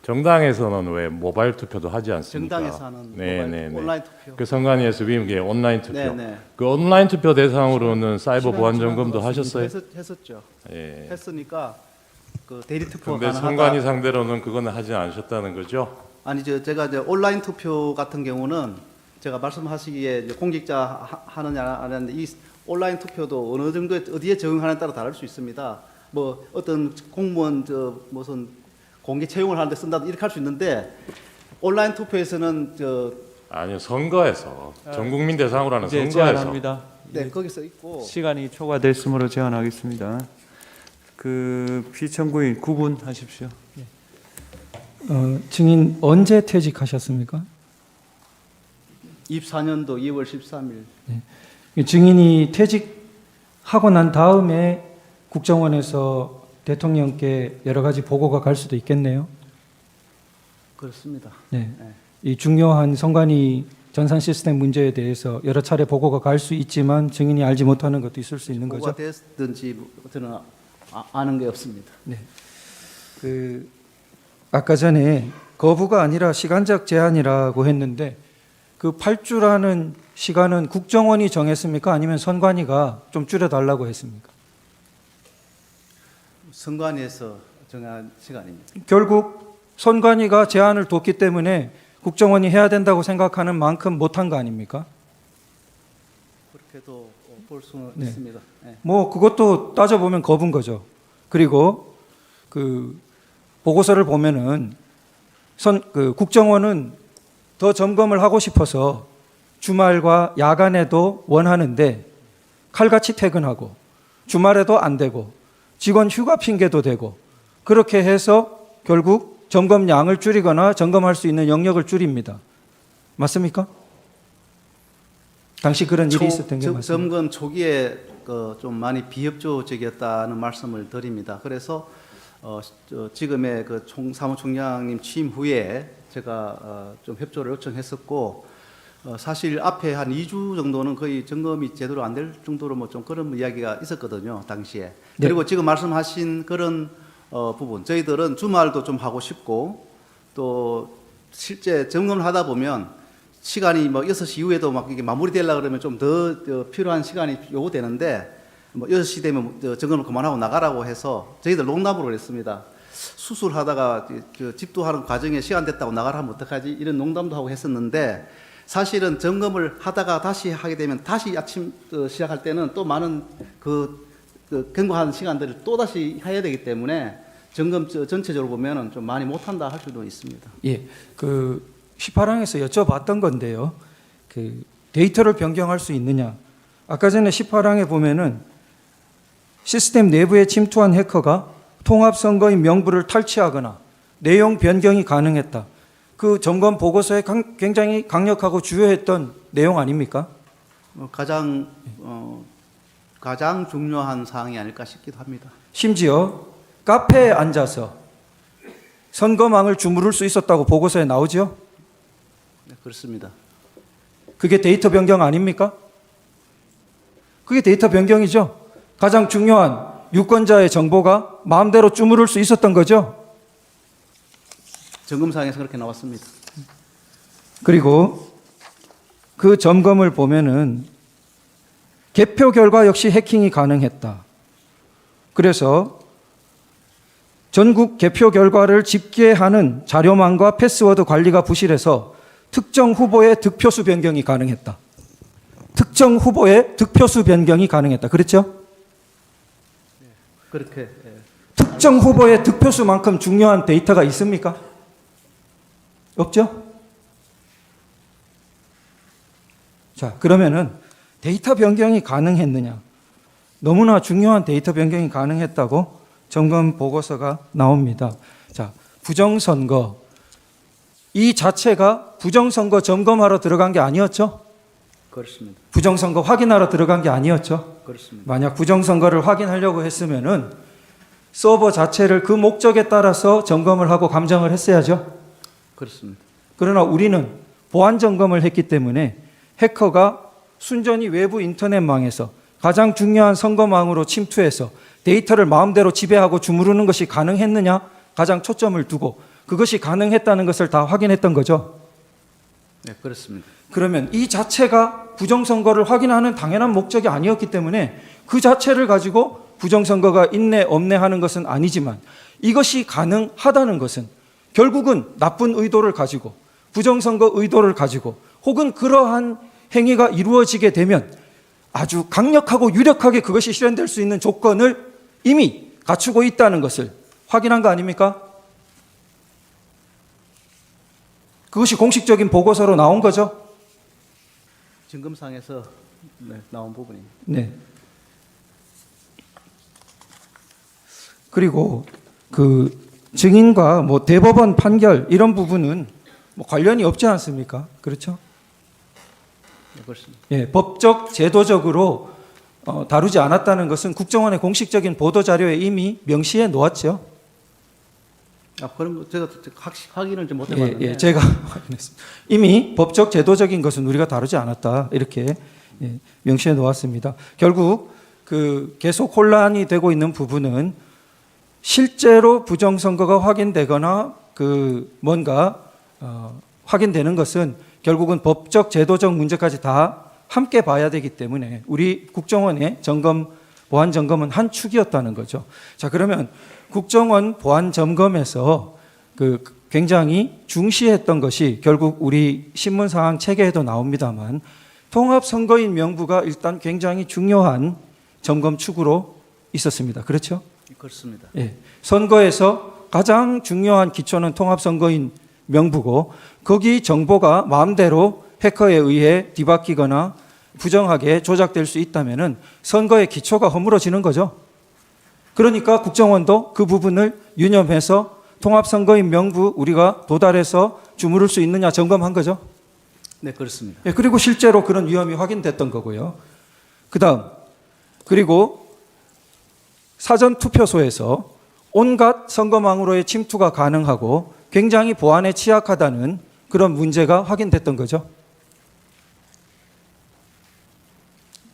정당에서는 왜 모바일 투표도 하지 않습니까? 정당에서 하는 네, 모바일 네, 네. 온라인 투표. 그 선관위에서 위임계 온라인 투표. 네, 네. 그 온라인 투표 대상으로는 사이버 시간 보안 지난 점검도 것 같습니다. 하셨어요? 했었죠. 예. 했으니까 그 대리 투표 근데 가능하다. 선관위 상대로는 그거는 하지 않으셨다는 거죠? 아니 제가 이제 온라인 투표 같은 경우는 제가 말씀하시기에 이제 공직자 하느냐 안 하느냐 이 온라인 투표도 어느 정도 어디에 적용하느냐에 따라 다를 수 있습니다. 뭐 어떤 공무원 무슨 공개 채용을 하는데 쓴다 이렇게 할 수 있는데 온라인 투표에서는 아니요, 선거에서 전 국민 대상으로 하는 이제 선거에서 제안합니다. 네, 거기서 있고 시간이 초과됐으므로 제안하겠습니다. 그 피청구인 구분하십시오. 증인 언제 퇴직하셨습니까? 24년도 2월 13일. 증인이 퇴직하고 난 다음에 국정원에서 대통령께 여러 가지 보고가 갈 수도 있겠네요. 그렇습니다. 네. 네. 이 중요한 선관위 전산 시스템 문제에 대해서 여러 차례 보고가 갈 수 있지만 증인이 알지 못하는 것도 있을 수 있는 거죠. 뭐가 됐든지 저는 아는 게 없습니다. 네. 아까 전에 거부가 아니라 시간적 제한이라고 했는데 그 8주라는 시간은 국정원이 정했습니까? 아니면 선관위가 좀 줄여달라고 했습니까? 선관위에서 정한 시간입니다. 결국 선관위가 제한을 뒀기 때문에 국정원이 해야 된다고 생각하는 만큼 못한 거 아닙니까? 그렇게도 볼 수는 네. 있습니다. 네. 뭐 그것도 따져보면 거부인 거죠. 그리고 그 보고서를 보면은 국정원은 더 점검을 하고 싶어서 주말과 야간에도 원하는데 칼같이 퇴근하고 주말에도 안 되고 직원 휴가 핑계도 대고 그렇게 해서 결국 점검량을 줄이거나 점검할 수 있는 영역을 줄입니다. 맞습니까? 당시 그런 일이 있었던 게 맞습니다. 점검 초기에 좀 많이 비협조적이었다는 말씀을 드립니다. 그래서 지금의 그 사무총장님 취임 후에 제가 좀 협조를 요청했었고 사실 앞에 한 2주 정도는 거의 점검이 제대로 안 될 정도로 뭐 좀 그런 이야기가 있었거든요, 당시에. 네. 그리고 지금 말씀하신 그런 부분 저희들은 주말도 좀 하고 싶고 또 실제 점검을 하다 보면 시간이 뭐 6시 이후에도 막 이게 마무리되려고 그러면 좀 더 필요한 시간이 요구되는데 뭐 6시 되면 점검을 그만하고 나가라고 해서 저희들 농담으로 그랬습니다. 수술하다가 집도하는 과정에 시간 됐다고 나가라 하면 어떡하지? 이런 농담도 하고 했었는데 사실은 점검을 하다가 다시 하게 되면 다시 아침 시작할 때는 또 많은 경과하는 시간들을 또 다시 해야 되기 때문에 점검 전체적으로 보면은 좀 많이 못한다 할 수도 있습니다. 예, 18항에서 여쭤봤던 건데요. 데이터를 변경할 수 있느냐? 아까 전에 18항에 보면은 시스템 내부에 침투한 해커가 통합선거인 명부를 탈취하거나 내용 변경이 가능했다. 그 점검 보고서에 굉장히 강력하고 주요했던 내용 아닙니까? 가장 중요한 사항이 아닐까 싶기도 합니다. 심지어 카페에 앉아서 선거망을 주무를 수 있었다고 보고서에 나오죠? 네, 그렇습니다. 그게 데이터 변경 아닙니까? 그게 데이터 변경이죠. 가장 중요한 유권자의 정보가 마음대로 주무를 수 있었던 거죠. 점검사항에서 그렇게 나왔습니다. 그리고 그 점검을 보면은 개표 결과 역시 해킹이 가능했다. 그래서 전국 개표 결과를 집계하는 자료망과 패스워드 관리가 부실해서 특정 후보의 득표수 변경이 가능했다. 특정 후보의 득표수 변경이 가능했다. 그렇죠? 그렇게 특정 후보의 득표수만큼 중요한 데이터가 있습니까? 없죠? 자, 그러면은 데이터 변경이 가능했느냐? 너무나 중요한 데이터 변경이 가능했다고 점검 보고서가 나옵니다. 자, 부정선거. 이 자체가 부정선거 점검하러 들어간 게 아니었죠? 그렇습니다. 부정선거 확인하러 들어간 게 아니었죠. 그렇습니다. 만약 부정선거를 확인하려고 했으면은 서버 자체를 그 목적에 따라서 점검을 하고 감정을 했어야죠. 그렇습니다. 그러나 우리는 보안 점검을 했기 때문에 해커가 순전히 외부 인터넷망에서 가장 중요한 선거망으로 침투해서 데이터를 마음대로 지배하고 주무르는 것이 가능했느냐 가장 초점을 두고 그것이 가능했다는 것을 다 확인했던 거죠. 네, 그렇습니다. 그러면 이 자체가 부정선거를 확인하는 당연한 목적이 아니었기 때문에 그 자체를 가지고 부정선거가 있네 없네 하는 것은 아니지만 이것이 가능하다는 것은 결국은 나쁜 의도를 가지고 부정선거 의도를 가지고 혹은 그러한 행위가 이루어지게 되면 아주 강력하고 유력하게 그것이 실현될 수 있는 조건을 이미 갖추고 있다는 것을 확인한 거 아닙니까? 그것이 공식적인 보고서로 나온 거죠. 증검상에서 나온 부분입니다. 네. 그리고 그 증인과 뭐 대법원 판결 이런 부분은 뭐 관련이 없지 않습니까? 그렇죠? 네, 그렇습니다. 예, 법적 제도적으로 다루지 않았다는 것은 국정원의 공식적인 보도 자료에 이미 명시해 놓았죠. 그런 거 제가 확인을 좀 못 예, 해봤는데. 예, 제가 확인했습니다. 이미 법적 제도적인 것은 우리가 다루지 않았다 이렇게 명시해 놓았습니다. 결국 그 계속 혼란이 되고 있는 부분은 실제로 부정선거가 확인되거나 그 뭔가 확인되는 것은 결국은 법적 제도적 문제까지 다 함께 봐야 되기 때문에 우리 국정원의 점검 보안 점검은 한 축이었다는 거죠. 자, 그러면 국정원 보안 점검에서 그 굉장히 중시했던 것이 결국 우리 신문사항 체계에도 나옵니다만 통합선거인 명부가 일단 굉장히 중요한 점검 축으로 있었습니다. 그렇죠? 그렇습니다. 예. 선거에서 가장 중요한 기초는 통합선거인 명부고 거기 정보가 마음대로 해커에 의해 뒤바뀌거나 부정하게 조작될 수 있다면은 선거의 기초가 허물어지는 거죠. 그러니까 국정원도 그 부분을 유념해서 통합선거인 명부 우리가 도달해서 주무를 수 있느냐 점검한 거죠. 네, 그렇습니다. 예, 그리고 실제로 그런 위험이 확인됐던 거고요. 그다음 그리고 사전 투표소에서 온갖 선거망으로의 침투가 가능하고 굉장히 보안에 취약하다는 그런 문제가 확인됐던 거죠.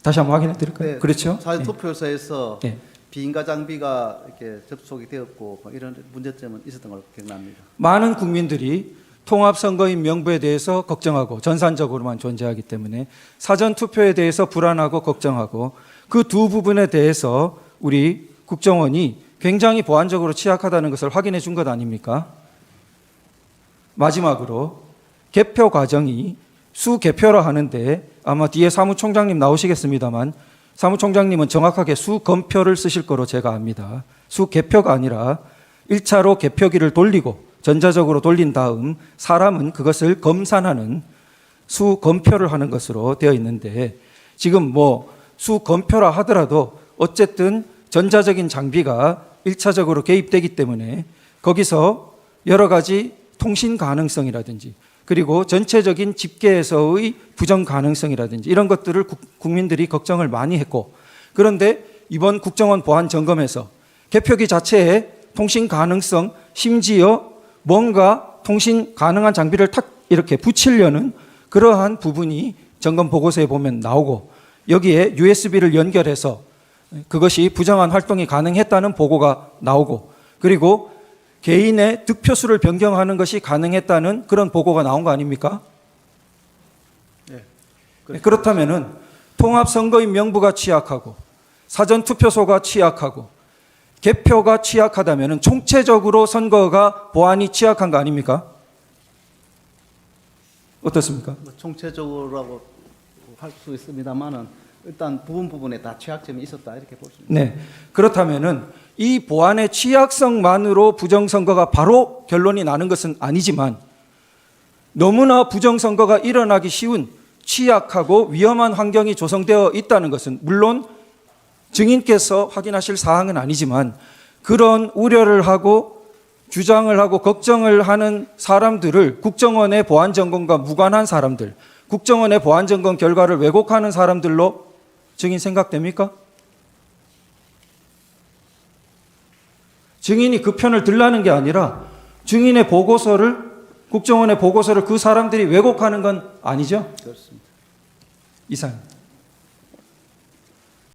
다시 한번 확인해 드릴까요? 네, 그렇죠? 사전 예. 투표소에서 예. 비인가 장비가 이렇게 접속이 되었고 뭐 이런 문제점은 있었던 걸로 기억납니다. 많은 국민들이 통합선거인 명부에 대해서 걱정하고 전산적으로만 존재하기 때문에 사전투표에 대해서 불안하고 걱정하고 그 두 부분에 대해서 우리 국정원이 굉장히 보안적으로 취약하다는 것을 확인해 준 것 아닙니까? 마지막으로 개표 과정이 수개표라 하는데 아마 뒤에 사무총장님 나오시겠습니다만 사무총장님은 정확하게 수검표를 쓰실 거로 제가 압니다. 수개표가 아니라 1차로 개표기를 돌리고 전자적으로 돌린 다음 사람은 그것을 검산하는 수검표를 하는 것으로 되어 있는데 지금 뭐 수검표라 하더라도 어쨌든 전자적인 장비가 1차적으로 개입되기 때문에 거기서 여러 가지 통신 가능성이라든지 그리고 전체적인 집계에서의 부정 가능성이라든지 이런 것들을 국민들이 걱정을 많이 했고 그런데 이번 국정원 보안 점검에서 개표기 자체에 통신 가능성 심지어 뭔가 통신 가능한 장비를 탁 이렇게 붙이려는 그러한 부분이 점검 보고서에 보면 나오고 여기에 USB를 연결해서 그것이 부정한 활동이 가능했다는 보고가 나오고 그리고 개인의 득표수를 변경하는 것이 가능했다는 그런 보고가 나온 거 아닙니까? 네. 그렇다면은 통합선거인 명부가 취약하고 사전투표소가 취약하고 개표가 취약하다면은 총체적으로 선거가 보안이 취약한 거 아닙니까? 어떻습니까? 뭐 총체적으로라고 할 수 있습니다만은 일단 부분에 다 취약점이 있었다 이렇게 볼 수 있습니다. 네. 그렇다면은 이 보안의 취약성만으로 부정선거가 바로 결론이 나는 것은 아니지만 너무나 부정선거가 일어나기 쉬운 취약하고 위험한 환경이 조성되어 있다는 것은 물론 증인께서 확인하실 사항은 아니지만 그런 우려를 하고 주장을 하고 걱정을 하는 사람들을 국정원의 보안 점검과 무관한 사람들, 국정원의 보안점검 결과를 왜곡하는 사람들로 증인 생각됩니까? 증인이 그 편을 들라는 게 아니라 증인의 보고서를, 국정원의 보고서를 그 사람들이 왜곡하는 건 아니죠? 그렇습니다. 이상.